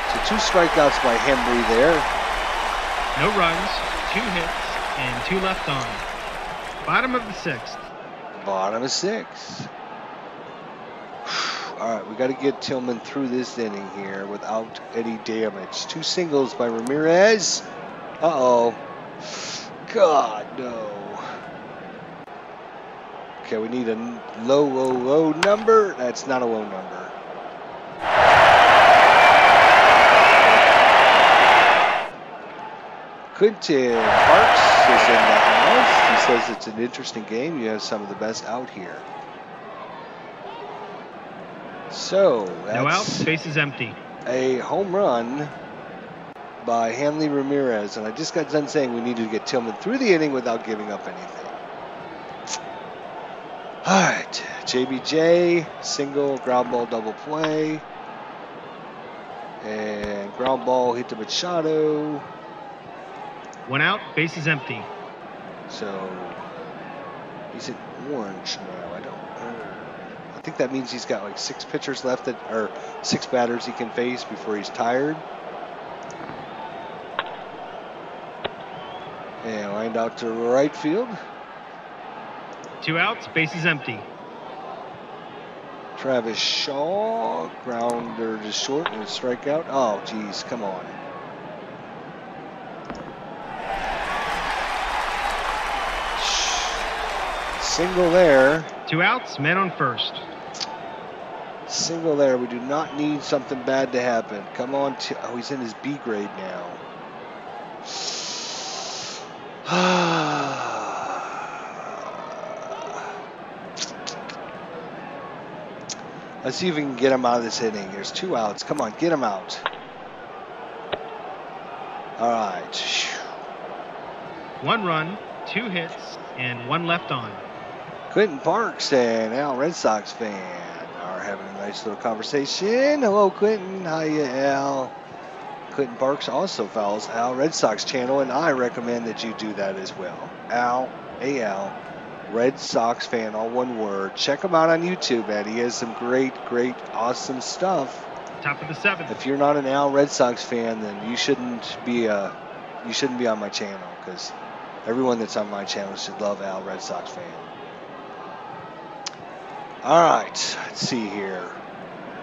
So 2 strikeouts by Hembry there. No runs, 2 hits, and 2 left on. Bottom of the 6th. Bottom of 6. All right, we got to get Tillman through this inning here without any damage. 2 singles by Ramirez. Uh-oh. God, no. Okay, we need a low number. That's not a low number. Quentin Parks is in the house. He says it's an interesting game. You have some of the best out here. So, No outs, that's base is empty. a home run by Hanley Ramirez. And I just got done saying we needed to get Tillman through the inning without giving up anything. All right, JBJ, single, ground ball, double play. And ground ball hit to Machado. 1 out, base is empty. So he's in orange now. I think that means he's got like 6 pitchers left or 6 batters he can face before he's tired. And lined out to right field. 2 outs, base is empty. Travis Shaw, grounder to short and a strikeout. Oh, geez, come on. Single there. 2 outs, men on first. Single there. We do not need something bad to happen. Come on. Oh, he's in his B grade now. Let's see if we can get him out of this inning. There's 2 outs. Come on, get him out. All right. 1 run, 2 hits, and 1 left on. Quentin Parks and Al, Red Sox fan, are having a nice little conversation. Hello, Quentin. Hiya, Al. Quentin Parks also follows Al Red Sox channel, and I recommend that you do that as well. Al, A-L, Red Sox fan, all one word. Check him out on YouTube, man. He has some great, awesome stuff. Top of the 7th. If you're not an Al Red Sox fan, then you shouldn't be on my channel, because everyone that's on my channel should love Al Red Sox fan. All right, let's see here.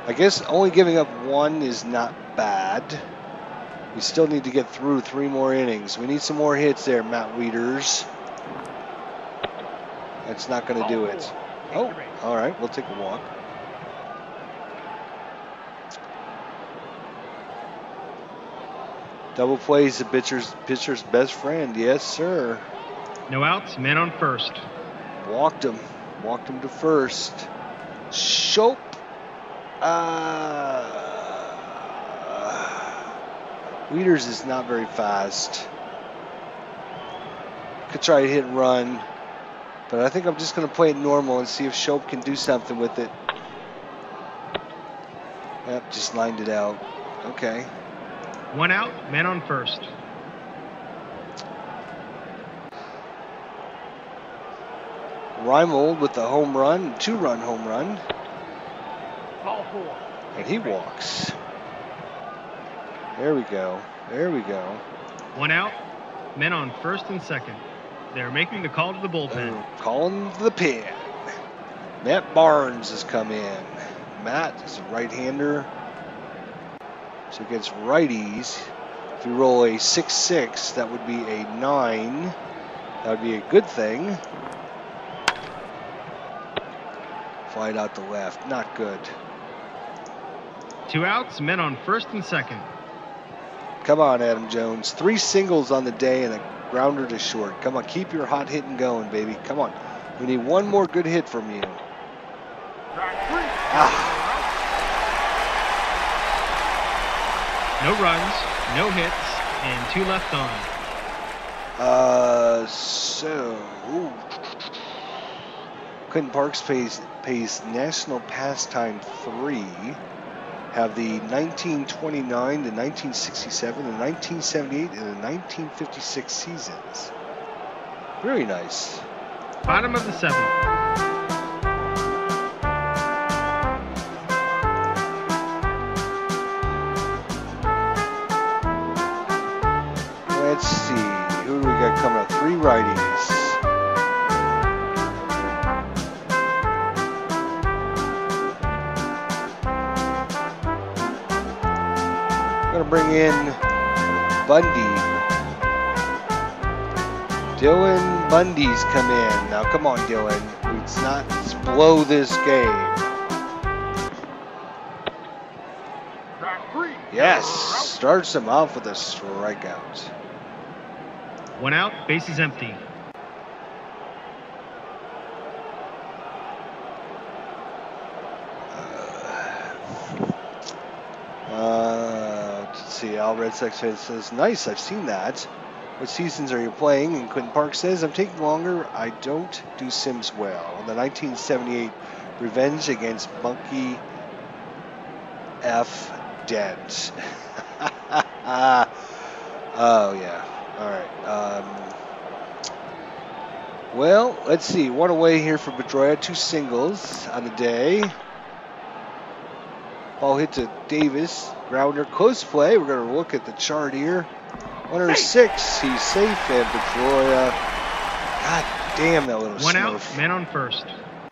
I guess only giving up 1 is not bad. We still need to get through 3 more innings. We need some more hits there, Matt Wieters. That's not going to do it. Oh, all right, we'll take a walk. Double play is the pitcher's best friend. Yes, sir. No outs, men on first. Walked him to first. Shope. Wieters is not very fast. Could try to hit and run, but I think I'm just going to play it normal and see if Shope can do something with it. Yep, just lined it out. Okay. 1 out, men on first. Reimold with the home run, 2-run home run. Ball 4. And he walks. There we go. 1 out, men on first and second. They're making the call to the bullpen. Calling the pen. Matt Barnes has come in. Matt is a right-hander. So against righties, if you roll a 6-6, that would be a 9. That would be a good thing. Flied out to left. Not good. 2 outs, men on first and second. Come on, Adam Jones. 3 singles on the day and a grounder to short. Come on, keep your hot hitting going, baby. Come on. We need 1 more good hit from you. No runs, no hits, and 2 left on. Quentin Parks pays National Pastime 3. Have the 1929, the 1967, the 1978, and the 1956 seasons. Very nice. Bottom of the 7th. Let's see. Who do we got coming up? 3 righties. bring in Bundy. Dylan Bundy's come in. Now, come on, Dylan. Let's not blow this game. Yes, starts him off with a strikeout. 1 out, bases empty. Let's see, Al Red Sox fan says, nice, I've seen that. What seasons are you playing? And Quentin Park says, I'm taking longer. I don't do Sims well. The 1978 Revenge against Monkey F. Dent. Oh, yeah. All right. Well, let's see. One away here for Pedroia. 2 singles on the day. Ball hit to Davis. Grounder, close play. We're going to look at the chart here. 106. He's safe, and Pedroia. God damn that little Smurf. 1 out, man on first.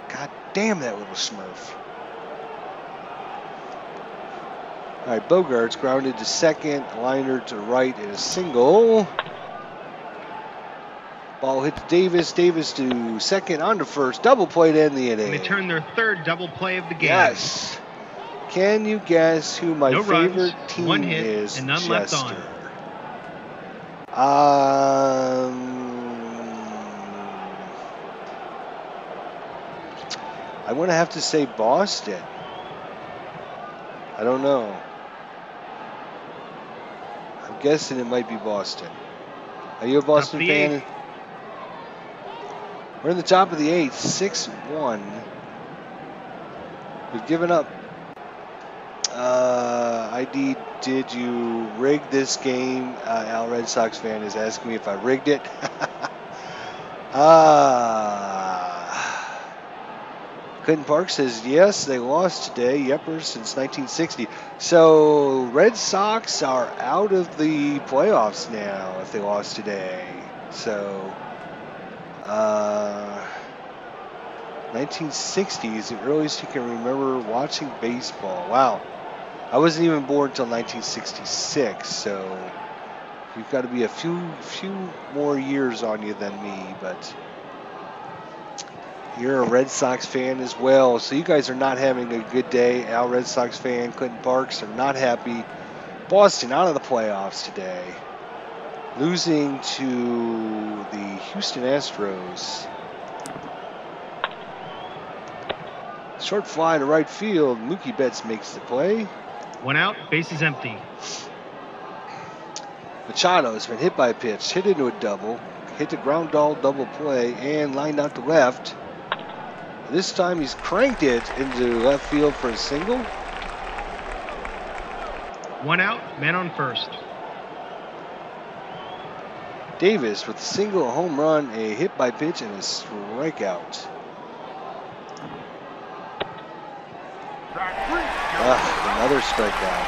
God damn that little Smurf. All right, Bogart's grounded to second. Liner to right and a single. Ball hit to Davis. Davis to second, on to first. Double play to end the inning. And they turn their 3rd double play of the game. Yes. Can you guess who my no favorite runs, team 1 hit, is? and none Chester. left on. I'm going to have to say Boston. I don't know. I'm guessing it might be Boston. Are you a Boston fan? 8th. We're in the top of the 8th, 6-1. We've given up. ID, did you rig this game? Al Red Sox fan is asking me if I rigged it. Clinton Park says, yes, they lost today. Yepers since 1960. So Red Sox are out of the playoffs now if they lost today. So 1960s, the earliest you can remember watching baseball. Wow. I wasn't even born until 1966, so you've got to be a few more years on you than me, but you're a Red Sox fan as well, so you guys are not having a good day. Al Red Sox fan, Clinton Parks are not happy. Boston out of the playoffs today, losing to the Houston Astros. Short fly to right field. Mookie Betts makes the play. 1 out, bases empty. Machado has been hit by a pitch, hit into a double, hit the ground ball double play, and lined out to left. This time he's cranked it into left field for a single. 1 out, man on first. Davis with a single, a home run, a hit by pitch, and a strikeout. Another strikeout.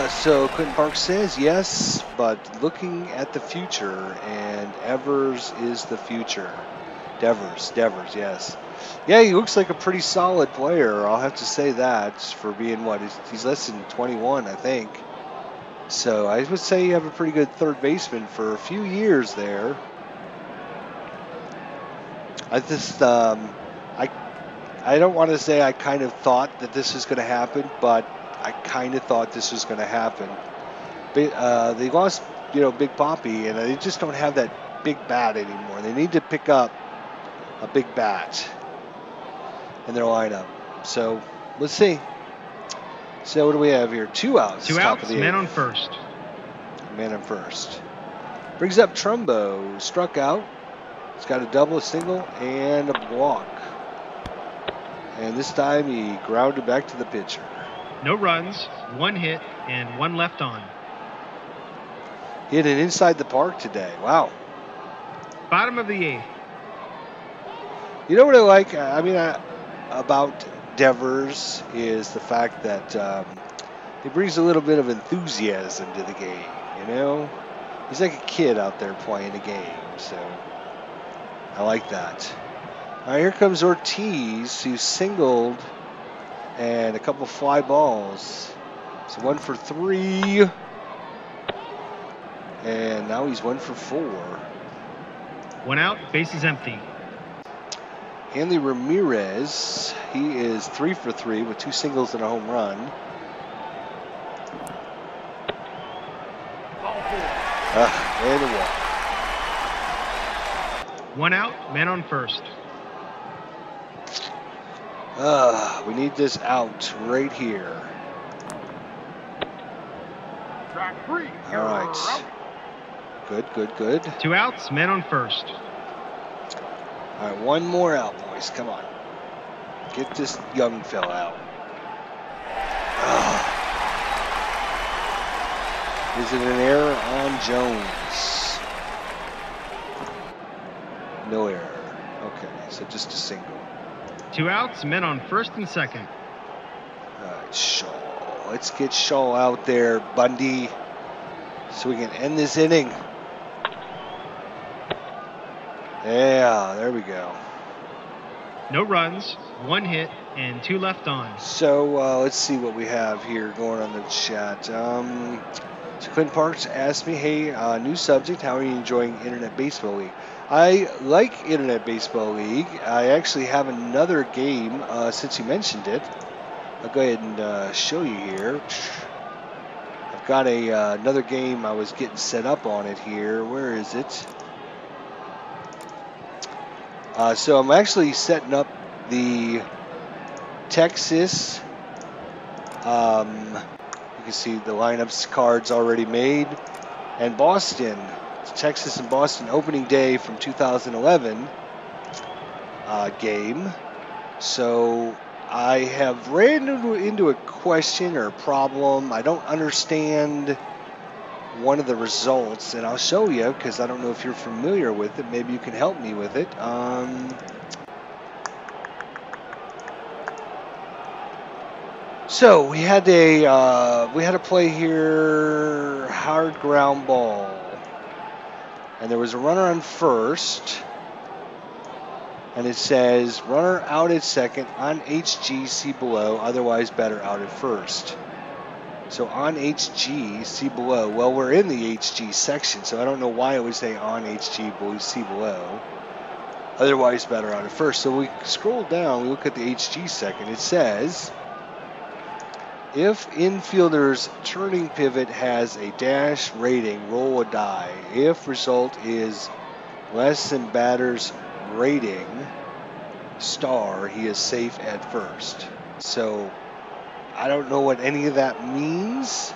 So Clinton Park says yes, but looking at the future, and Evers is the future. Devers, yes. Yeah, he looks like a pretty solid player. I'll have to say that for being what? He's less than 21, I think. So I would say you have a pretty good third baseman for a few years there. I don't want to say I kind of thought that this was going to happen, but I kind of thought this was going to happen. They lost, Big Poppy, and they just don't have that big bat anymore. They need to pick up a big bat in their lineup. So let's see. So what do we have here? 2 outs. 2 outs, man on first. Man on first. Brings up Trumbo. Struck out. He's got a double, a single, and a walk. And this time he grounded back to the pitcher. No runs, 1 hit, and 1 left on. Hit it inside the park today. Wow. Bottom of the 8th. You know what I like? About Devers is the fact that he brings a little bit of enthusiasm to the game. He's like a kid out there playing a game. So I like that. All right, here comes Ortiz, who singled and a couple fly balls. So 1 for 3. And now he's 1 for 4. 1 out, base is empty. Hanley Ramirez, he is 3 for 3 with 2 singles and a home run. And a walk. 1 out, man on first. We need this out right here. All right. Good. 2 outs, man on first. All right, 1 more out, boys. Come on. Get this young fella out. Is it an error on Jones? No error. Okay, so just a single. 2 outs, men on first and second. All right, Shaw. Let's get Shaw out there, Bundy, so we can end this inning. Yeah, there we go. No runs, 1 hit, and 2 left on. So let's see what we have here going on the chat. So Clint Parks asked me, hey, new subject, how are you enjoying Internet Baseball League? I like Internet Baseball League. I actually have another game since you mentioned it. I'll go ahead and show you here. I've got another game I was getting set up on it here. Where is it? So I'm actually setting up the Texas. You can see the lineups cards already made. And Boston, Texas and Boston opening day from 2011 game. So I have ran into a question or a problem. I don't understand one of the results, and I'll show you because I don't know if you're familiar with it. Maybe you can help me with it. So we had a play here, hard ground ball, and there was a runner on first, and it says runner out at second on HG, see below, otherwise better out at first. So on HG, see below. Well, we're in the HG section, so I don't know why it would say on HG, see below. Otherwise, better out at first. So we scroll down, we look at the HG second. It says, if infielder's turning pivot has a dash rating, roll a die. If result is less than batter's rating, star, he is safe at first. So I don't know what any of that means,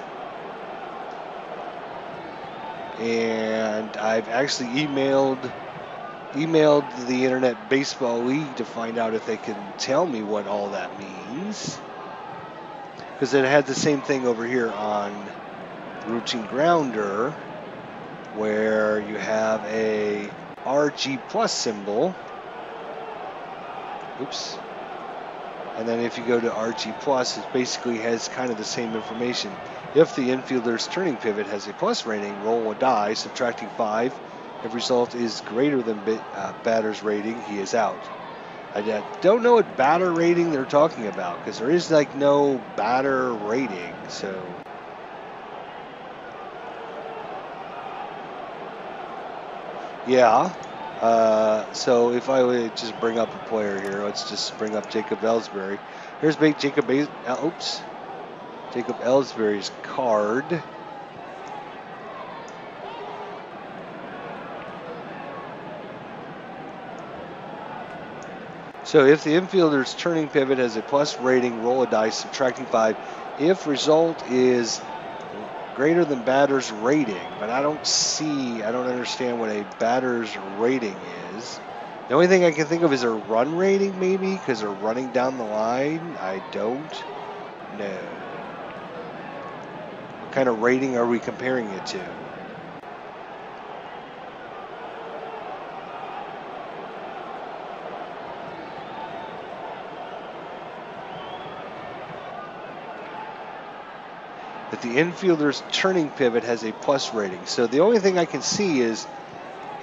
and I've actually emailed the Internet Baseball League to find out if they can tell me what all that means, because it had the same thing over here on Routine Grounder, where you have a RG plus symbol. Oops. And then if you go to RG plus, it basically has kind of the same information. If the infielder's turning pivot has a plus rating, roll a die, subtracting 5. If result is greater than batter's rating, he is out. I don't know what batter rating they're talking about, because there is like no batter rating. So yeah. So if I would just bring up a player here, let's just bring up Jacob Ellsbury. Here's Jacob Ellsbury's card. So if the infielder's turning pivot has a plus rating, roll a dice, subtracting 5. If result is greater than batter's rating, but I don't understand what a batter's rating is. The only thing I can think of is a run rating, maybe, because they're running down the line. I don't know. What kind of rating are we comparing it to? That the infielder's turning pivot has a plus rating. So the only thing I can see is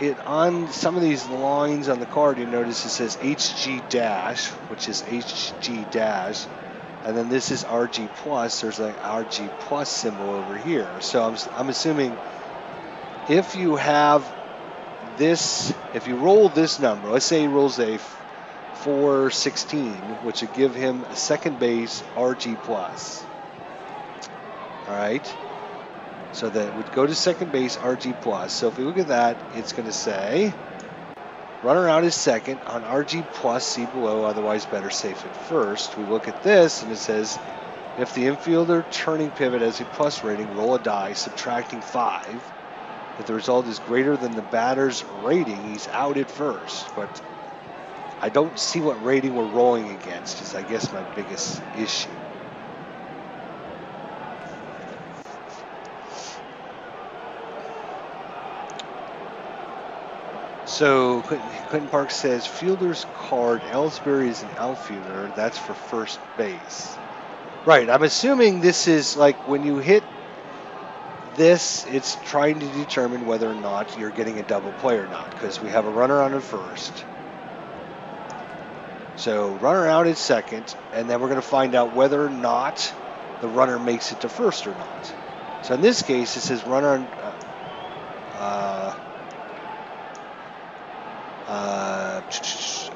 it on some of these lines on the card. You notice it says HG dash, which is HG dash, and then this is RG plus. There's an RG plus symbol over here. So I'm assuming if you have this, if you roll this number, let's say he rolls a 416, which would give him a second base RG plus. All right. So that would go to second base RG plus. So if we look at that, it's going to say runner out is second on RG plus, see below, otherwise better safe at first. We look at this and it says if the infielder turning pivot has a plus rating, roll a die, subtracting 5. If the result is greater than the batter's rating, he's out at first. But I don't see what rating we're rolling against is, I guess, my biggest issue. So Clinton Park says fielder's card, Ellsbury is an outfielder. That's for first base. Right. I'm assuming this is like when you hit this, it's trying to determine whether or not you're getting a double play or not, because we have a runner on at first. So runner out at second, and then we're going to find out whether or not the runner makes it to first or not. So in this case, it says runner on,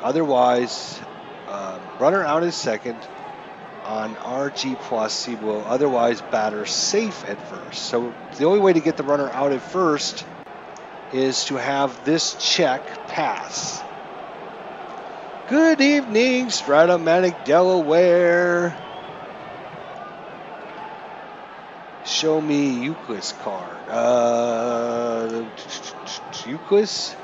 otherwise, runner out is second on RG plus C below, otherwise batter safe at first. So the only way to get the runner out at first is to have this check pass. Good evening, Stratomatic Delaware. Show me Euclid's card. Euclid's?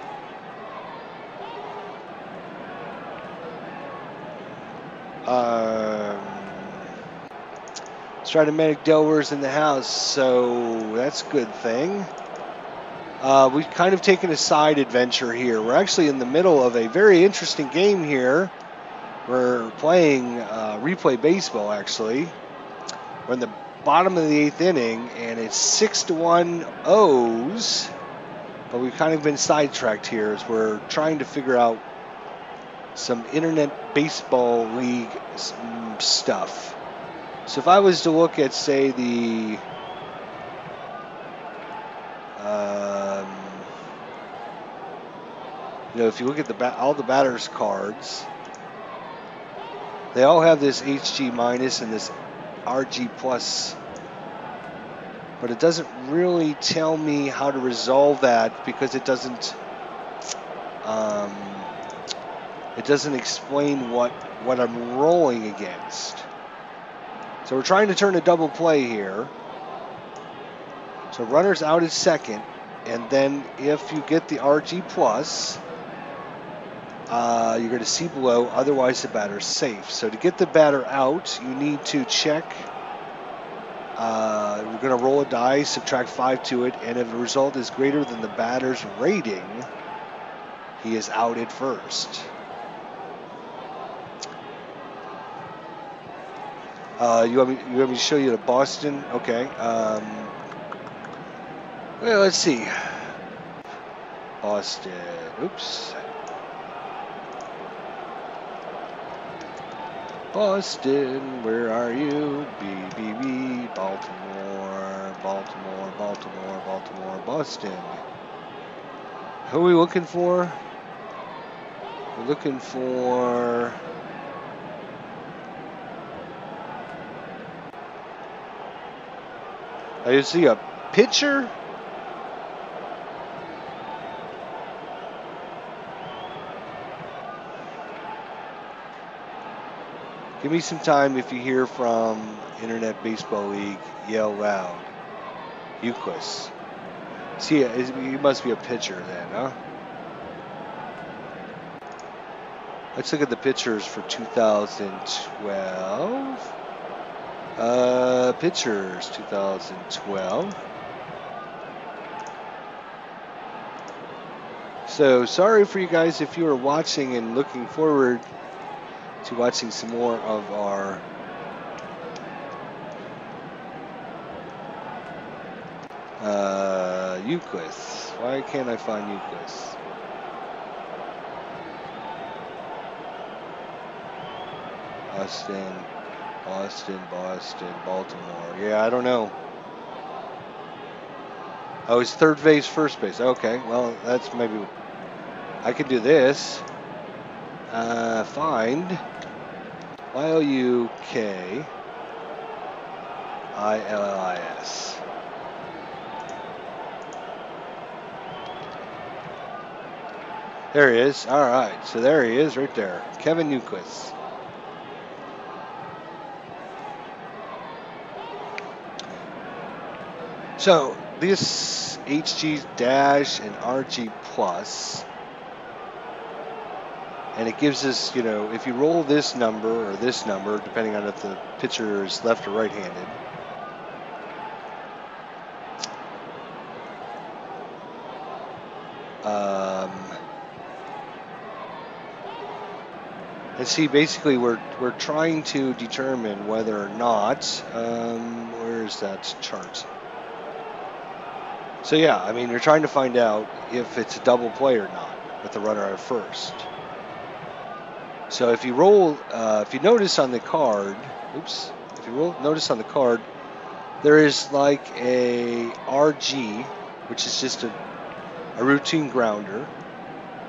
Stratomatic Delaware's in the house, so that's a good thing. We've kind of taken a side adventure here. We're actually in the middle of a very interesting game here. We're playing replay baseball, actually. We're in the bottom of the 8th inning, and it's 6-1 O's. But we've kind of been sidetracked here as we're trying to figure out some internet baseball league stuff. So if I was to look at, say, the if you look at all the batters' cards, they all have this HG minus and this RG plus, but it doesn't really tell me how to resolve that because it doesn't explain what I'm rolling against. So we're trying to turn a double play here. So runner's out at second, and then if you get the RG plus, you're going to see below, otherwise the batter's safe. So to get the batter out, you need to check. We're going to roll a die, subtract 5 to it, and if the result is greater than the batter's rating, he is out at first. You want me to show you the Boston? Okay. Well, let's see. Boston. Oops. Boston, where are you? BBB, Baltimore, Baltimore, Baltimore, Baltimore, Boston. Who are we looking for? We're looking for... I see a pitcher. Give me some time if you hear from Internet Baseball League, yell loud. Euclid. See, he must be a pitcher then, huh? Let's look at the pitchers for 2012. Pitchers 2012. So sorry for you guys if you are watching and looking forward to watching some more of our Euclid. Why can't I find Euclid? Austin. Boston, Baltimore. Yeah, I don't know. Oh, it's third base, first base. Okay, well, that's maybe I can do this. Find Youkillis. There he is. All right, so there he is right there. Kevin Youkilis. So this HG dash and RG plus, and it gives us, if you roll this number or this number, depending on if the pitcher is left or right-handed, and see, basically, we're trying to determine whether or not, where is that chart? So yeah, I mean, you're trying to find out if it's a double play or not with the runner at first. So if you roll, if you notice on the card, if you notice on the card, there is like a RG, which is just a routine grounder,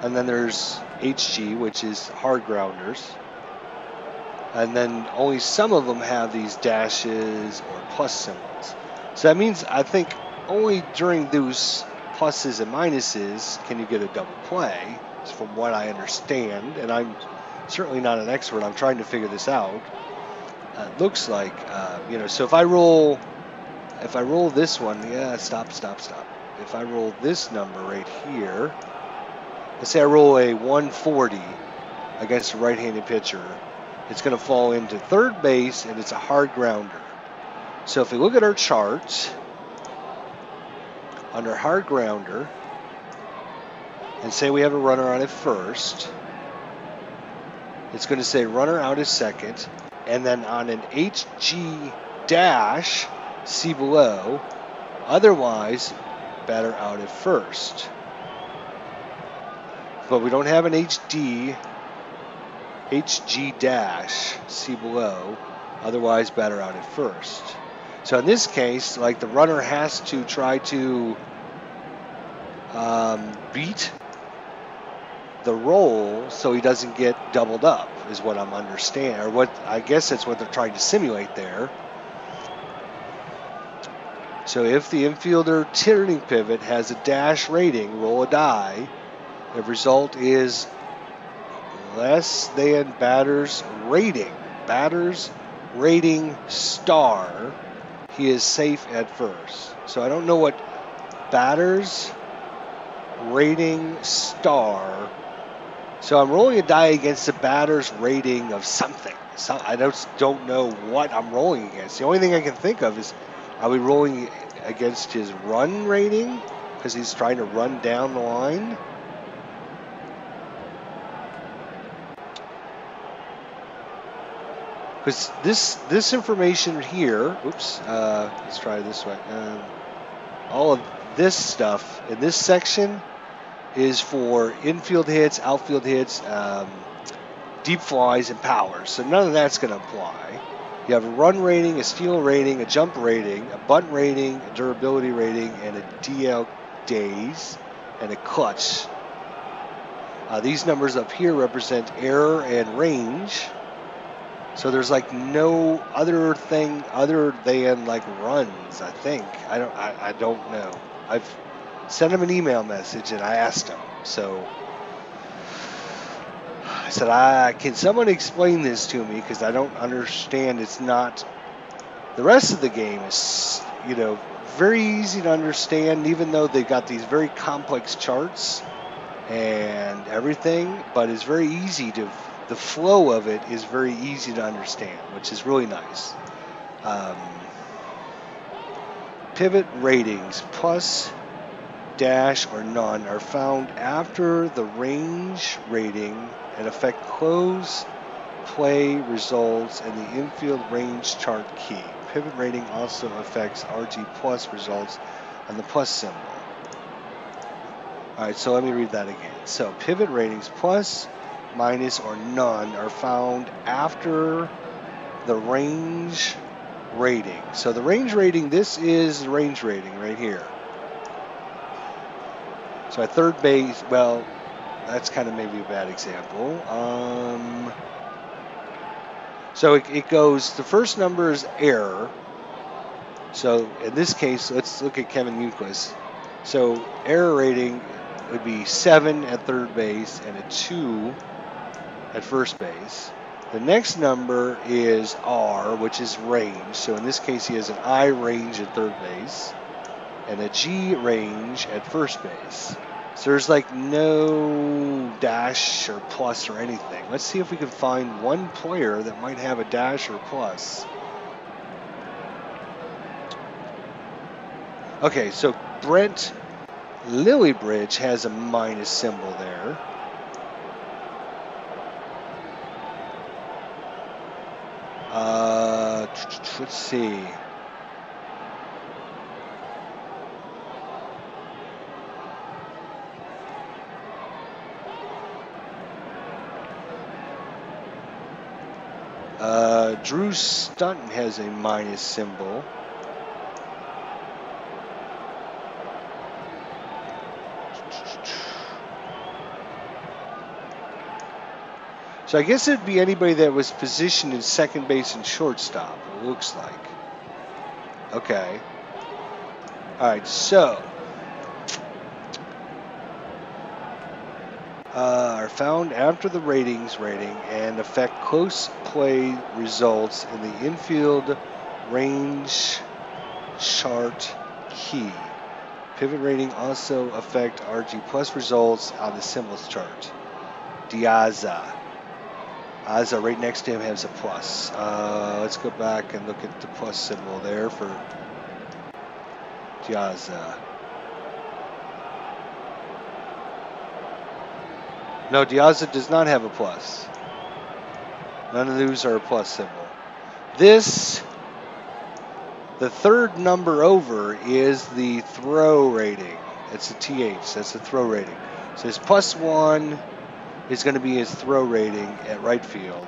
and then there's HG, which is hard grounders, and then only some of them have these dashes or plus symbols. So that means I think only during those pluses and minuses can you get a double play, from what I understand, and I'm certainly not an expert. I'm trying to figure this out. It looks like, so if I roll this one, yeah, stop. If I roll this number right here, let's say I roll a 140 against a right-handed pitcher, it's going to fall into third base, and it's a hard grounder. So if we look at our chart, under hard grounder, and say we have a runner on at first, it's going to say runner out at second, and then on an HG dash, see below, otherwise, batter out at first. But we don't have an HG dash, see below, otherwise batter out at first. So in this case, like, the runner has to try to beat the roll so he doesn't get doubled up, is what I'm understanding, or what I guess that's what they're trying to simulate there. So if the infielder turning pivot has a dash rating, roll a die. The result is less than batter's rating. Batter's rating star. He is safe at first. So I don't know what batter's rating star. So I'm rolling a die against the batter's rating of something. So I don't know what I'm rolling against. The only thing I can think of is, are we rolling against his run rating because he's trying to run down the line? Because this information here, let's try it this way. All of this stuff in this section is for infield hits, outfield hits, deep flies, and powers. So none of that's going to apply. You have a run rating, a steal rating, a jump rating, a bunt rating, a durability rating, and a DL days, and a clutch. These numbers up here represent error and range. So there's like no other thing other than like runs, I think. I don't know. I've sent him an email message and I asked him. So I said, can someone explain this to me? Because I don't understand. It's not. The rest of the game is, very easy to understand, even though they've got these very complex charts and everything. But it's very easy to. The flow of it is very easy to understand, which is really nice. Pivot ratings, plus, dash, or none, are found after the range rating and affect close play results and the infield range chart key. Pivot rating also affects RG plus results and the plus symbol. All right, so let me read that again. So pivot ratings, plus, minus, or none, are found after the range rating. So the range rating, this is the range rating right here. So at third base, well, that's kind of maybe a bad example. So it goes, the first number is error. So in this case, let's look at Kevin Youngquist. So error rating would be 7 at third base and a 2 at first base. The next number is R, which is range. So in this case, he has an I range at third base and a G range at first base. So there's like no dash or plus or anything. Let's see if we can find one player that might have a dash or plus. Okay, so Brent Lillybridge has a minus symbol there. Let's see. Drew Stanton has a minus symbol. So I guess it'd be anybody that was positioned in second base and shortstop, it looks like. Okay. All right, so are found after the ratings rating and affect close play results in the infield range chart key. Pivot rating also affect RG plus results on the symbols chart. Diaza. Aza right next to him has a plus. Let's go back and look at the plus symbol there for Diaza. No, Diaza does not have a plus. None of those are a plus symbol. This, the third number over, is the throw rating. That's the TH. That's the throw rating. So his +1 is going to be his throw rating at right field.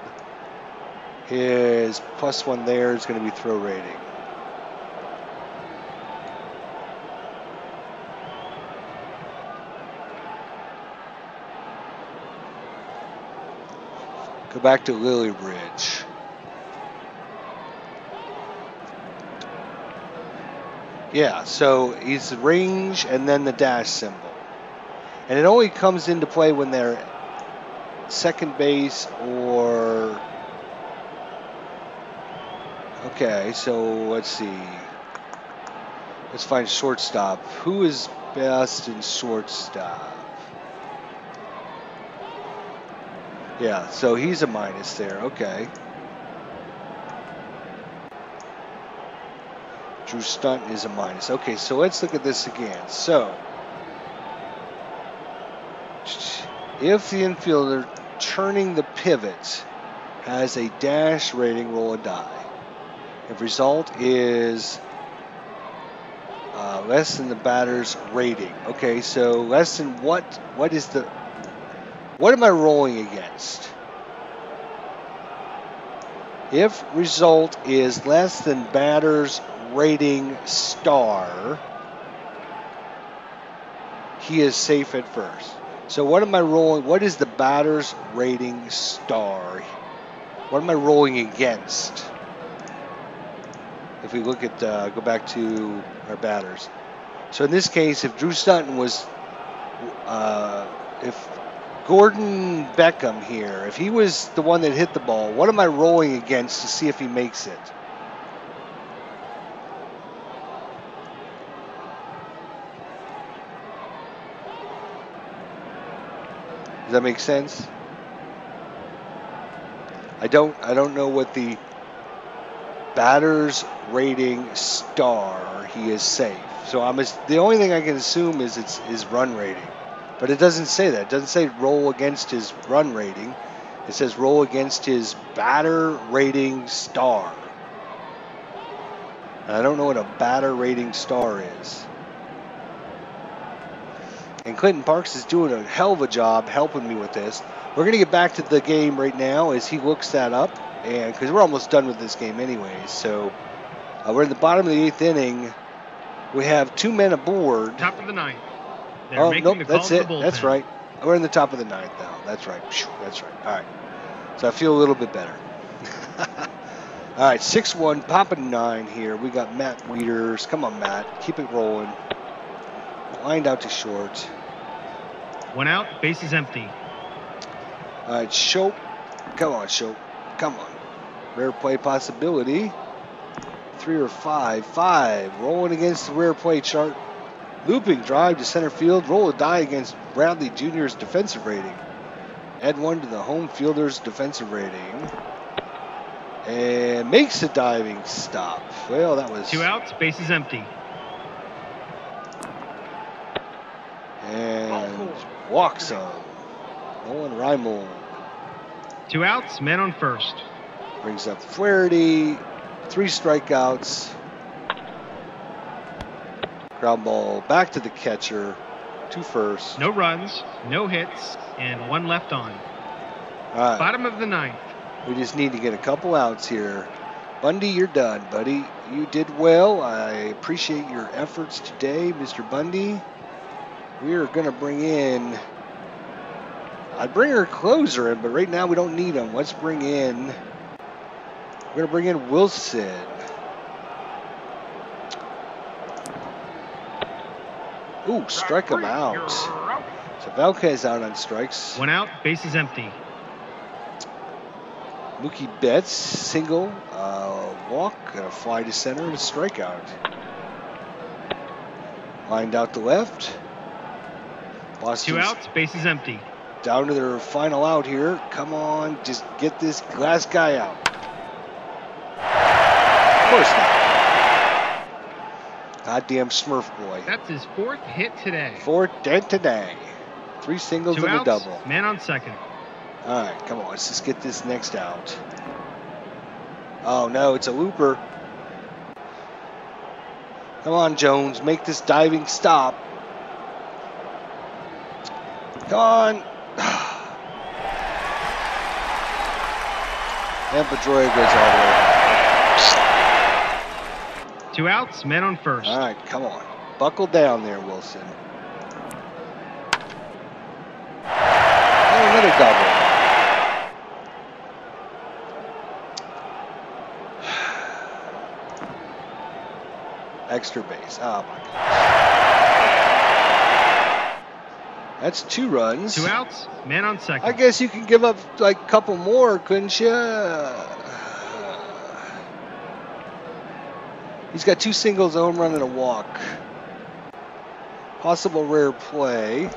His +1 there is going to be throw rating. Go back to Lillybridge. Yeah, so he's the range and then the dash symbol. And it only comes into play when they're second base or... Okay, so let's see. Let's find shortstop. Who is best in shortstop? Yeah, so he's a minus there. Okay. Drew Stanton is a minus. Okay, so let's look at this again. So, if the infielder turning the pivot has a dash rating, roll a die. If result is less than the batter's rating. Okay, so less than what? What is the... What am I rolling against? If result is less than batter's rating star, he is safe at first. So what am I rolling? What is the batter's rating star? What am I rolling against? If we look at, go back to our batters. So in this case, if Drew Stanton was, if Gordon Beckham here, if he was the one that hit the ball, what am I rolling against to see if he makes it? Does that make sense? I don't know what the batter's rating star, he is safe. So the only thing I can assume is it's his run rating. But it doesn't say that. It doesn't say roll against his run rating. It says roll against his batter rating star. And I don't know what a batter rating star is. And Clinton Parks is doing a hell of a job helping me with this. We're going to get back to the game right now as he looks that up. and because we're almost done with this game anyways. So we're in the bottom of the 8th inning. We have 2 men aboard. Top of the 9th. They're Oh, making nope, the call that's to the it. bullpen. That's right. We're in the top of the 9th now. That's right. That's right. All right. So I feel a little bit better. All right, 6-1, popping 9 here. We got Matt Wieters. Come on, Matt. Keep it rolling. Lined out to short. 1 out, bases empty. All right, Shope. Come on, Shope. Come on. Rare play possibility. 3 or 5. 5. Rolling against the rare play chart. Looping drive to center field. Roll a die against Bradley Jr.'s defensive rating. Add 1 to the home fielder's defensive rating. And makes a diving stop. Well, that was... 2 outs, bases empty. And walks on. Nolan Reimold. 2 outs, men on first. Brings up Flaherty. 3 strikeouts. Ground ball back to the catcher. 2 first. No runs, no hits, and 1 left on. All right. Bottom of the 9th. We just need to get a couple outs here. Bundy, you're done, buddy. You did well. I appreciate your efforts today, Mr. Bundy. We are going to bring in... I'd bring our closer in, but right now we don't need him. Let's bring in... We're going to bring in Wilson. Ooh, strike him out. So Valquez out on strikes. 1 out, bases empty. Mookie Betts, single, walk, a fly to center, and a strikeout. Lined out to left. Boston's 2 outs, bases empty. down to their final out here. Come on, just get this last guy out. Of course not. Goddamn Smurf boy. That's his 4th hit today. 4th dead today. 3 singles 2 and a outs, double. man on second. All right, come on, let's just get this next out. Oh no, it's a looper. Come on, Jones, make this diving stop. Come on. And Pedroia goes all the way. 2 outs, men on first. All right, come on. Buckle down there, Wilson. Oh, another double. Extra base. Oh, my gosh. That's 2 runs. 2 outs, man on second. I guess you can give up like a couple more, couldn't you? He's got 2 singles, a home run, and a walk. Possible rare play.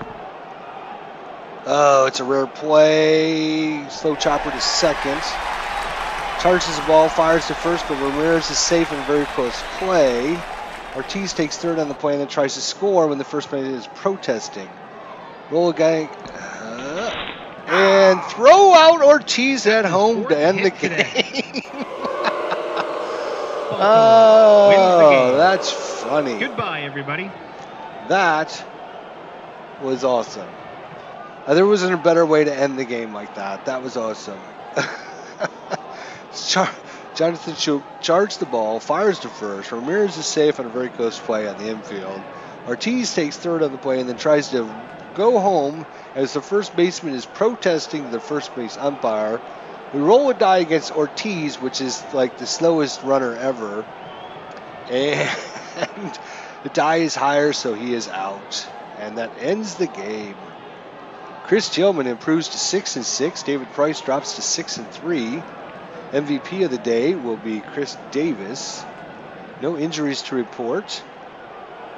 Oh, it's a rare play. Slow chopper to second. Charges the ball, fires to first, but Ramirez is safe in a very close play. Ortiz takes third on the play and then tries to score when the first baseman is protesting. Roll a guy and throw out Ortiz at home to end the game. Oh, that's funny. Goodbye, everybody. That was awesome. There wasn't a better way to end the game like that. That was awesome. Jonathan Shoup charged the ball, fires to first. Ramirez is safe on a very close play on the infield. Ortiz takes third on the play and then tries to go home as the first baseman is protesting the first base umpire. We roll a die against Ortiz, which is like the slowest runner ever. And the die is higher, so he is out. And that ends the game. Chris Tillman improves to 6-6. David Price drops to 6-3. MVP of the day will be Chris Davis. No injuries to report.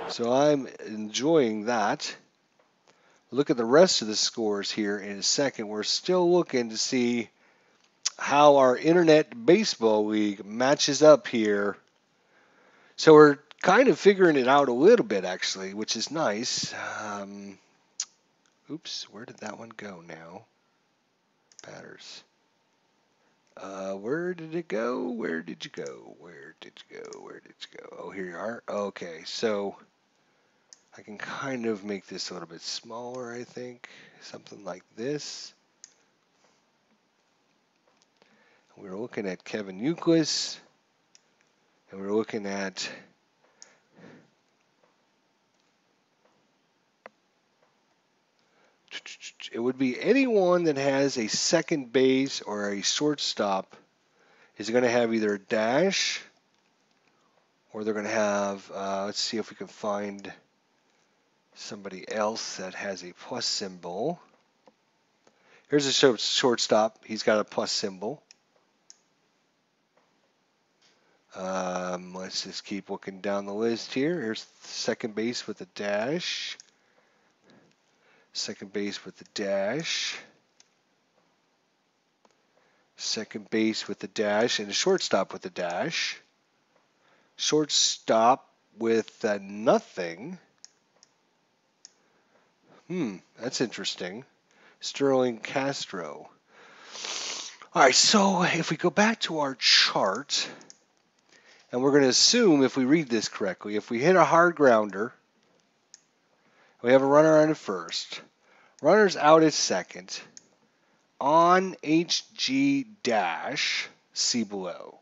So I'm enjoying that. Look at the rest of the scores here in a second. We're still looking to see how our Internet Baseball League matches up here. So we're kind of figuring it out a little bit, actually, which is nice. Oops, where did that one go now? Batters. Where did it go? Where did you go? Where did you go? Where did you go? Oh, here you are. Okay, so I can kind of make this a little bit smaller, I think. Something like this. We're looking at Kevin Euclid, and we're looking at it would be anyone that has a second base or a shortstop is going to have either a dash or they're going to have, let's see if we can find somebody else that has a plus symbol. Here's a shortstop. He's got a plus symbol. Let's just keep looking down the list here. Here's second base with a dash. Second base with a dash. Second base with a dash, and a shortstop with a dash. Shortstop with nothing. That's interesting. Sterling Castro. All right, so if we go back to our chart, and we're going to assume, if we read this correctly, if we hit a hard grounder, we have a runner on at first, runner's out at second, on HG dash, see below.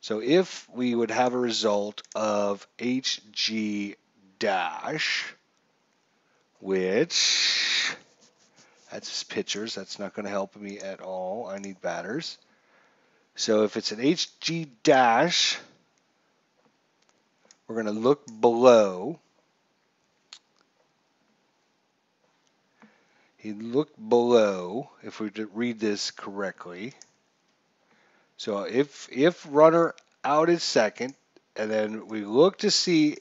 So if we would have a result of HG dash, which, that's just pitchers, that's not going to help me at all. I need batters. So if it's an HG dash, we're going to look below. He'd look below if we read this correctly. So if runner out at second, and then we look to see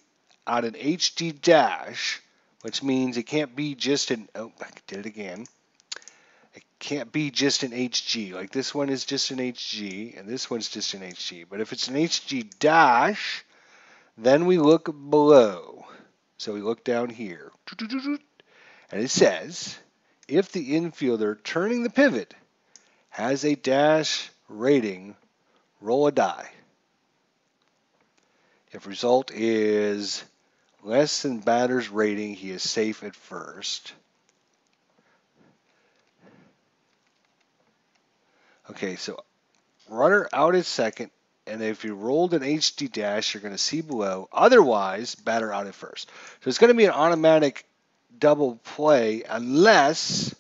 on an HG dash, which means it can't be just an, oh, I did it again. It can't be just an HG. Like this one is just an HG, and this one's just an HG. But if it's an HG dash, then we look below. So we look down here. And it says, if the infielder turning the pivot has a dash rating, roll a die. If result is less than batter's rating, he is safe at first. Okay, so runner out at second, and if you rolled an HD dash, you're going to see below. Otherwise, batter out at first. So it's going to be an automatic double play unless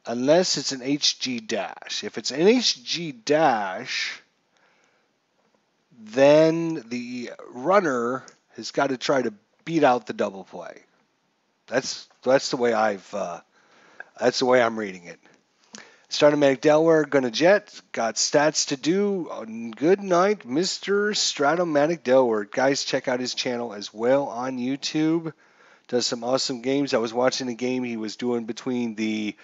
it's an HG dash. If it's an HG dash, then the runner has got to try to beat out the double play. That's the way that's the way I'm reading it. Stratomatic Delaware gonna jet, got stats to do. Good night, Mr. Stratomatic Delaware. Guys, check out his channel as well on YouTube. Does some awesome games. I was watching a game he was doing between the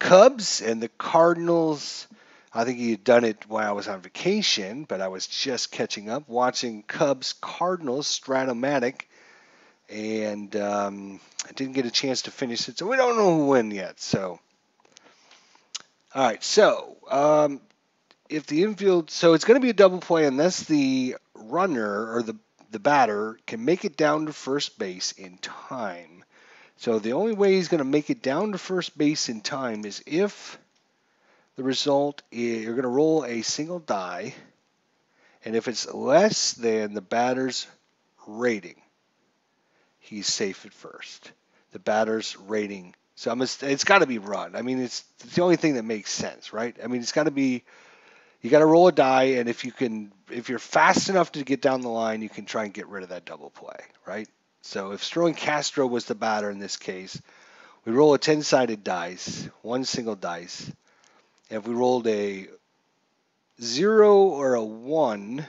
Cubs and the Cardinals. I think he had done it while I was on vacation, but I was just catching up watching Cubs Cardinals Stratomatic, and I didn't get a chance to finish it, so we don't know who won yet. So, all right, so if the infield, so it's going to be a double play unless the runner or the batter can make it down to first base in time. So the only way he's going to make it down to first base in time is if the result is you're going to roll a single die, and if it's less than the batter's rating, he's safe at first. The batter's rating. So it's got to be run. I mean, it's the only thing that makes sense, right? I mean, it's got to be. You got to roll a die, and if you're fast enough to get down the line, you can try and get rid of that double play, right? So if Sterling Castro was the batter in this case, we roll a 10-sided dice, one single dice. And if we rolled a 0 or a 1,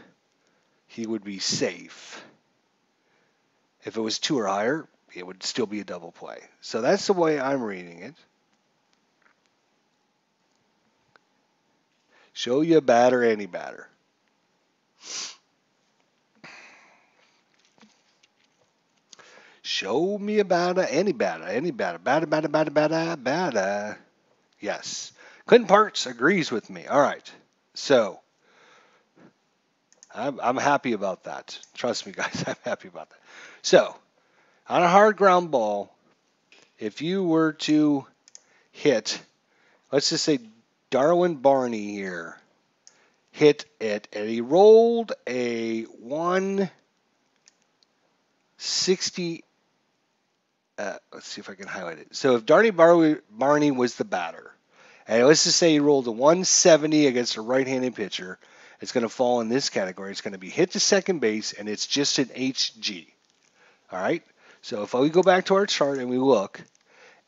he would be safe. If it was 2 or higher, it would still be a double play. So that's the way I'm reading it. Show you a batter, any batter. Show me a batter, any batter, any batter. Batter. Yes. Clinton Parks agrees with me. All right. So I'm happy about that. Trust me, guys, I'm happy about that. So on a hard ground ball, if you were to hit, let's just say Darwin Barney here hit it, and he rolled a 160. Let's see if I can highlight it. So if Barney was the batter, and let's just say he rolled a 170 against a right-handed pitcher, it's going to fall in this category. It's going to be hit to second base, and it's just an HG. All right? So if we go back to our chart and we look,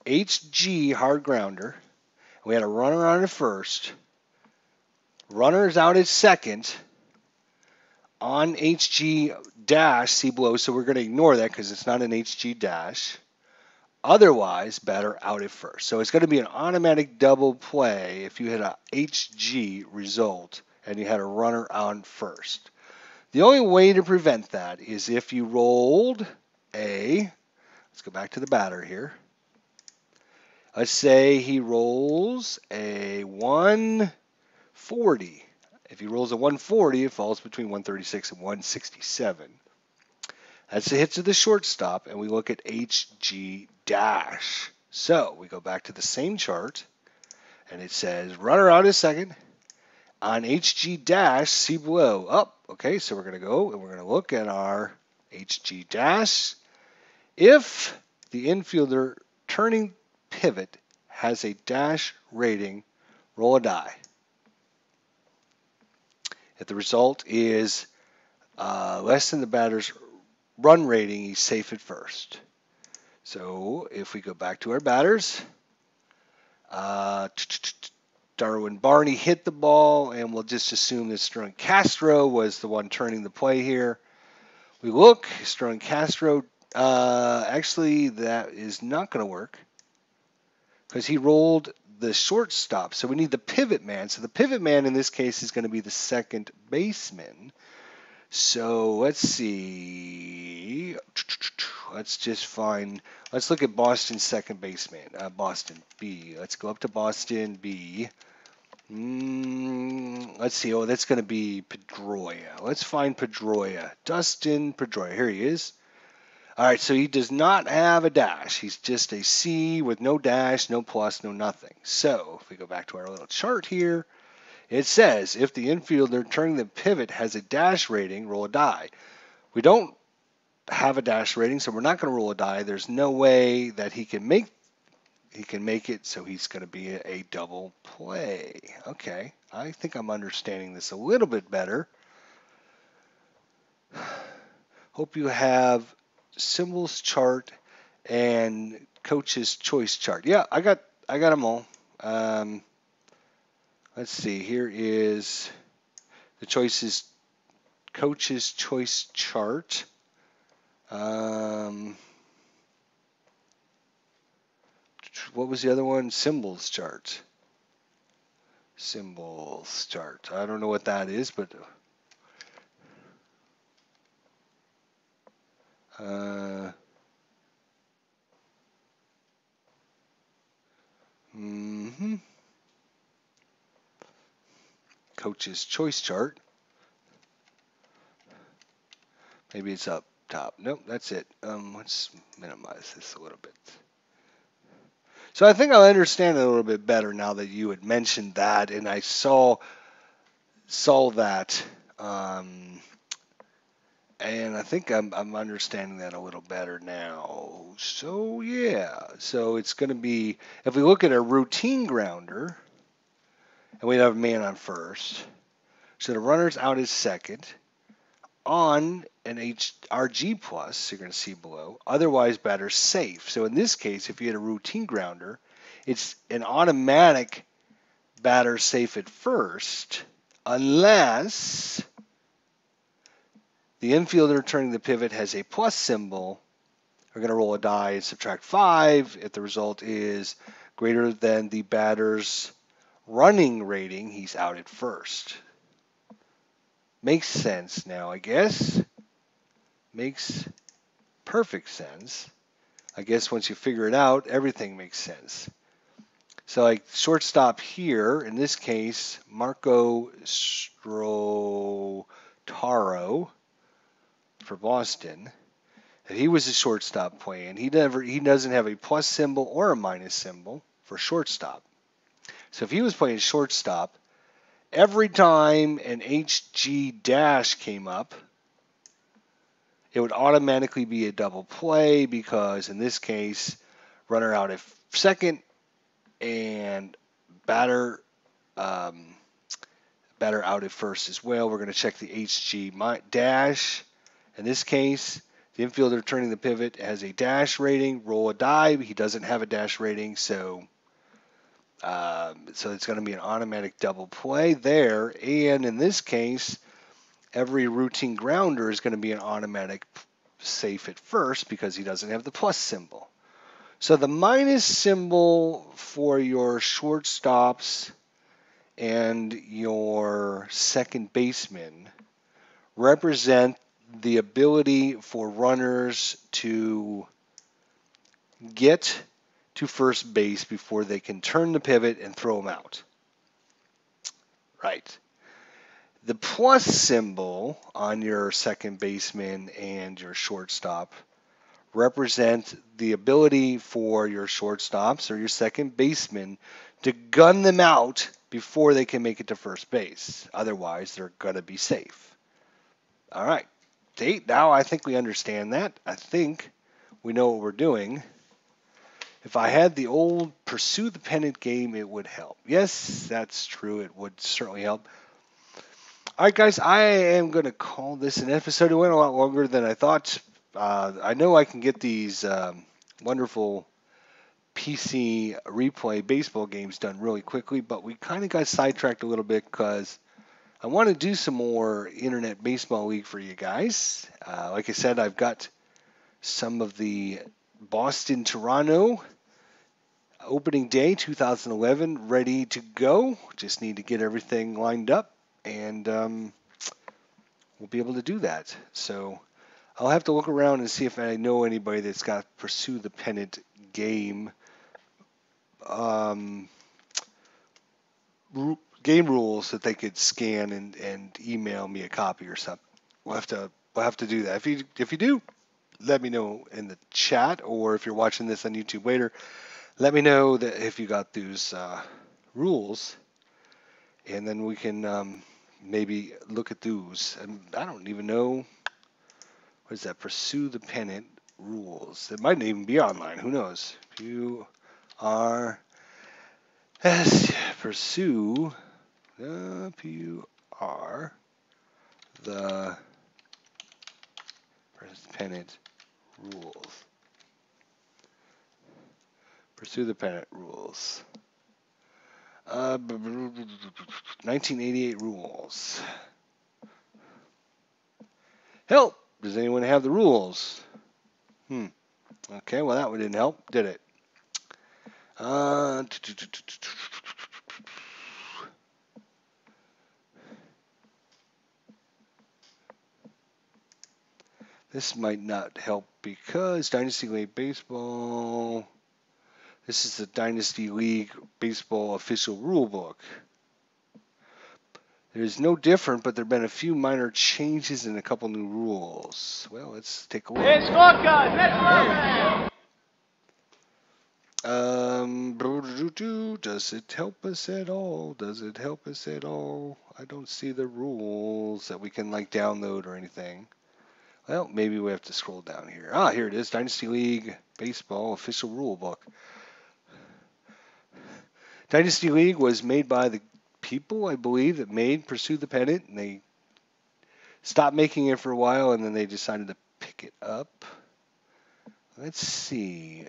HG hard grounder, we had a runner on at first, runner is out at second, on HG dash, see below, so we're going to ignore that because it's not an HG dash. Otherwise, batter out at first. So it's going to be an automatic double play if you hit a HG result and you had a runner on first. The only way to prevent that is if you rolled let's go back to the batter here. Let's say he rolls a 140. If he rolls a 140, it falls between 136 and 167. That's the hit to the shortstop, and we look at HG dash. So we go back to the same chart, and it says runner out is second. On HG dash, see below. Okay, so we're going to go and we're going to look at our HG dash. If the infielder turning pivot has a dash rating, roll a die. If the result is less than the batter's run rating, he's safe at first. So if we go back to our batters, Darwin Barney hit the ball, and we'll just assume that Sterling Castro was the one turning the play here. We look, Sterling Castro, actually that is not going to work because he rolled the shortstop. So we need the pivot man. So the pivot man in this case is going to be the second baseman. So let's see. Let's look at Boston's second baseman. Boston B. Let's go up to Boston B. Let's see. Oh, that's going to be Pedroia. Let's find Pedroia. Dustin Pedroia. Here he is. All right, so he does not have a dash. He's just a C with no dash, no plus, no nothing. So if we go back to our little chart here, it says if the infielder turning the pivot has a dash rating, roll a die. We don't have a dash rating, so we're not going to roll a die. There's no way that he can make it, so he's going to be a double play. Okay, I think I'm understanding this a little bit better. Hope you have symbols chart and coach's choice chart. Yeah, I got them all. Let's see. Here is the coach's choice chart. What was the other one? Symbols chart. Symbols chart. I don't know what that is, but coach's choice chart. Maybe it's up top. Nope, that's it. Let's minimize this a little bit. So I think I understand it a little bit better now that you had mentioned that, and I saw that, and I think I'm understanding that a little better now. So yeah, so it's going to be, if we look at a routine grounder, and we have a man on first, so the runner's out at second, on an RG plus, you're going to see below, otherwise batter's safe. So in this case, if you had a routine grounder, it's an automatic batter safe at first, unless the infielder turning the pivot has a plus symbol. We're going to roll a die and subtract 5 if the result is greater than the batter's running rating. He's out at first. Makes sense now, I guess. Makes perfect sense. I guess once you figure it out, everything makes sense. So like shortstop here, in this case, Marco Strotaro for Boston. If he was a shortstop playing, he doesn't have a plus symbol or a minus symbol for shortstop. So if he was playing shortstop, every time an HG dash came up, it would automatically be a double play because in this case, runner out at second and batter um, batter out at first as well. We're going to check the HG dash. In this case, the infielder turning the pivot has a dash rating. Roll a die. He doesn't have a dash rating, so it's going to be an automatic double play there. And in this case, every routine grounder is going to be an automatic safe at first because he doesn't have the plus symbol. So the minus symbol for your shortstops and your second baseman represent the ability for runners to get to first base before they can turn the pivot and throw them out. Right. The plus symbol on your second baseman and your shortstop represent the ability for your shortstops or your second baseman to gun them out before they can make it to first base. Otherwise, they're going to be safe. All right. Now I think we understand that. I think we know what we're doing. If I had the old Pursue the Pennant game, it would help. Yes, that's true. It would certainly help. All right, guys, I am going to call this an episode. It went a lot longer than I thought. I know I can get these wonderful PC replay baseball games done really quickly, but we kind of got sidetracked a little bit because I want to do some more Internet Baseball League for you guys. Like I said, I've got some of the Boston Toronto opening day 2011 ready to go. Just need to get everything lined up, and we'll be able to do that. So I'll have to look around and see if I know anybody that's got Pursue the Pennant game game rules that they could scan and email me a copy or something. We'll have to do that. If you do, let me know in the chat, or if you're watching this on YouTube later, let me know that if you got those rules, and then we can maybe look at those. And I don't even know what is that. Pursue the Pennant rules. It might even be online. Who knows? Pursue PUR the Pennant rules. Pursue the Pennant rules. 1988 rules. Help! Does anyone have the rules? Okay, well that one didn't help, did it? This might not help because Dynasty League Baseball. This is the Dynasty League Baseball official rule book. There's no different, but there have been a few minor changes and a couple new rules. Well, let's take a look. Hey, scorecard, next program. Does it help us at all? Does it help us at all? I don't see the rules that we can like download or anything. Well, maybe we have to scroll down here. Here it is, Dynasty League Baseball official rule book. Dynasty League was made by the people, I believe, that made Pursue the Pennant, and they stopped making it for a while, and then they decided to pick it up. Let's see.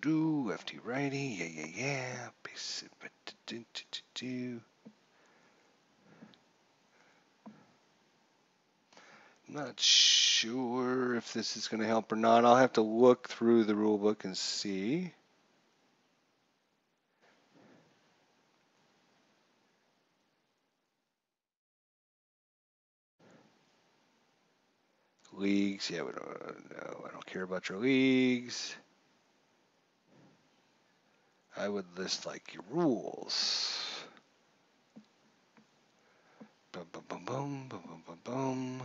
Lefty righty, yeah. Not sure if this is going to help or not. I'll have to look through the rule book and see. Leagues, yeah, we don't know. I don't care about your leagues. I would list like your rules. Boom, boom, boom, boom, boom, boom, boom, boom.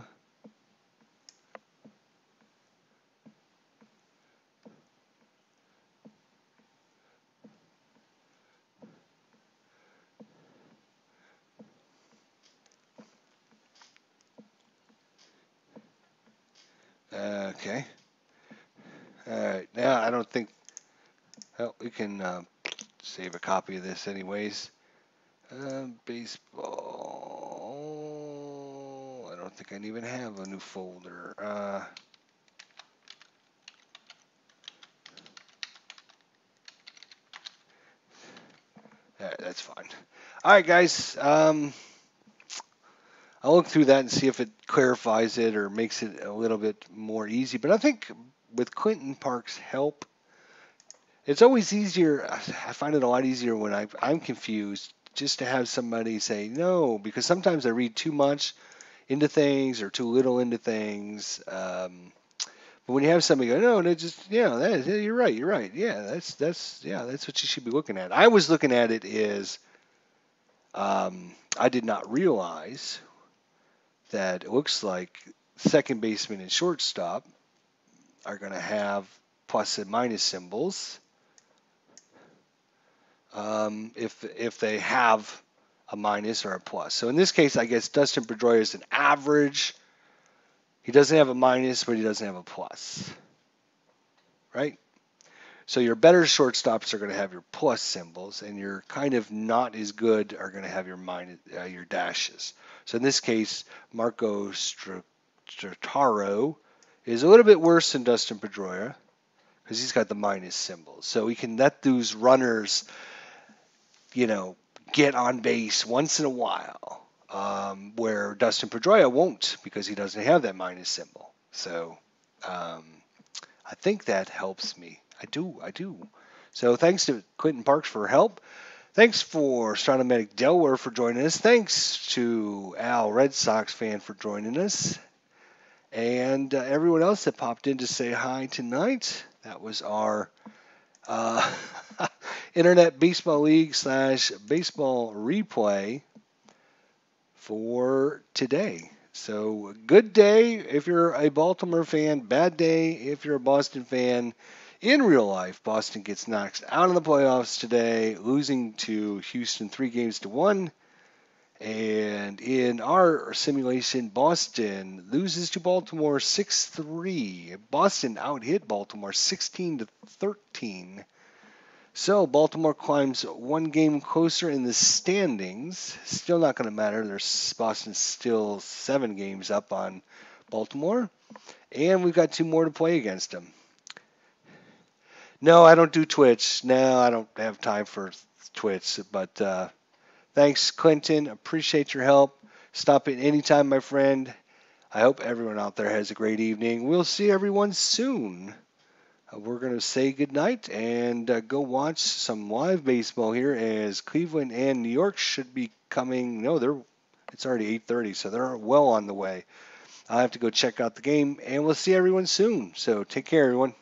Okay. All right. Now I don't think. Well, we can save a copy of this anyways. Baseball. I don't think I even have a new folder. That's fine. All right, guys. I'll look through that and see if it clarifies it or makes it a little bit more easy. But I think with Clinton Park's help, it's always easier. I find it a lot easier when I'm confused just to have somebody say no, because sometimes I read too much into things or too little into things. But when you have somebody go, no, just you're right, yeah, that's what you should be looking at. I was looking at it as I did not realize that it looks like second baseman and shortstop are going to have plus and minus symbols if they have a minus or a plus. So in this case, I guess Dustin Pedroia is an average. He doesn't have a minus, but he doesn't have a plus, right? So your better shortstops are going to have your plus symbols, and your kind of not as good are going to have your minus, your dashes. So in this case, Marco Strataro is a little bit worse than Dustin Pedroia because he's got the minus symbols. So we can let those runners, get on base once in a while, where Dustin Pedroia won't because he doesn't have that minus symbol. So I think that helps me. I do. So thanks to Clinton Parks for help. Thanks for Astronomedic Delaware for joining us. Thanks to Al, Red Sox fan, for joining us. And everyone else that popped in to say hi tonight. That was our Internet Baseball League / baseball replay for today. So good day if you're a Baltimore fan, bad day if you're a Boston fan. In real life, Boston gets knocked out of the playoffs today, losing to Houston 3-1. And in our simulation, Boston loses to Baltimore 6-3. Boston out-hit Baltimore 16-13. So Baltimore climbs one game closer in the standings. Still not going to matter. Boston's still 7 games up on Baltimore. And we've got 2 more to play against them. No, I don't do Twitch. No, I don't have time for Twitch. But thanks, Clinton. Appreciate your help. Stop in anytime, my friend. I hope everyone out there has a great evening. We'll see everyone soon. We're going to say goodnight and go watch some live baseball here as Cleveland and New York should be coming. No, it's already 8:30, so they're well on the way. I'll have to go check out the game, and we'll see everyone soon. So take care, everyone.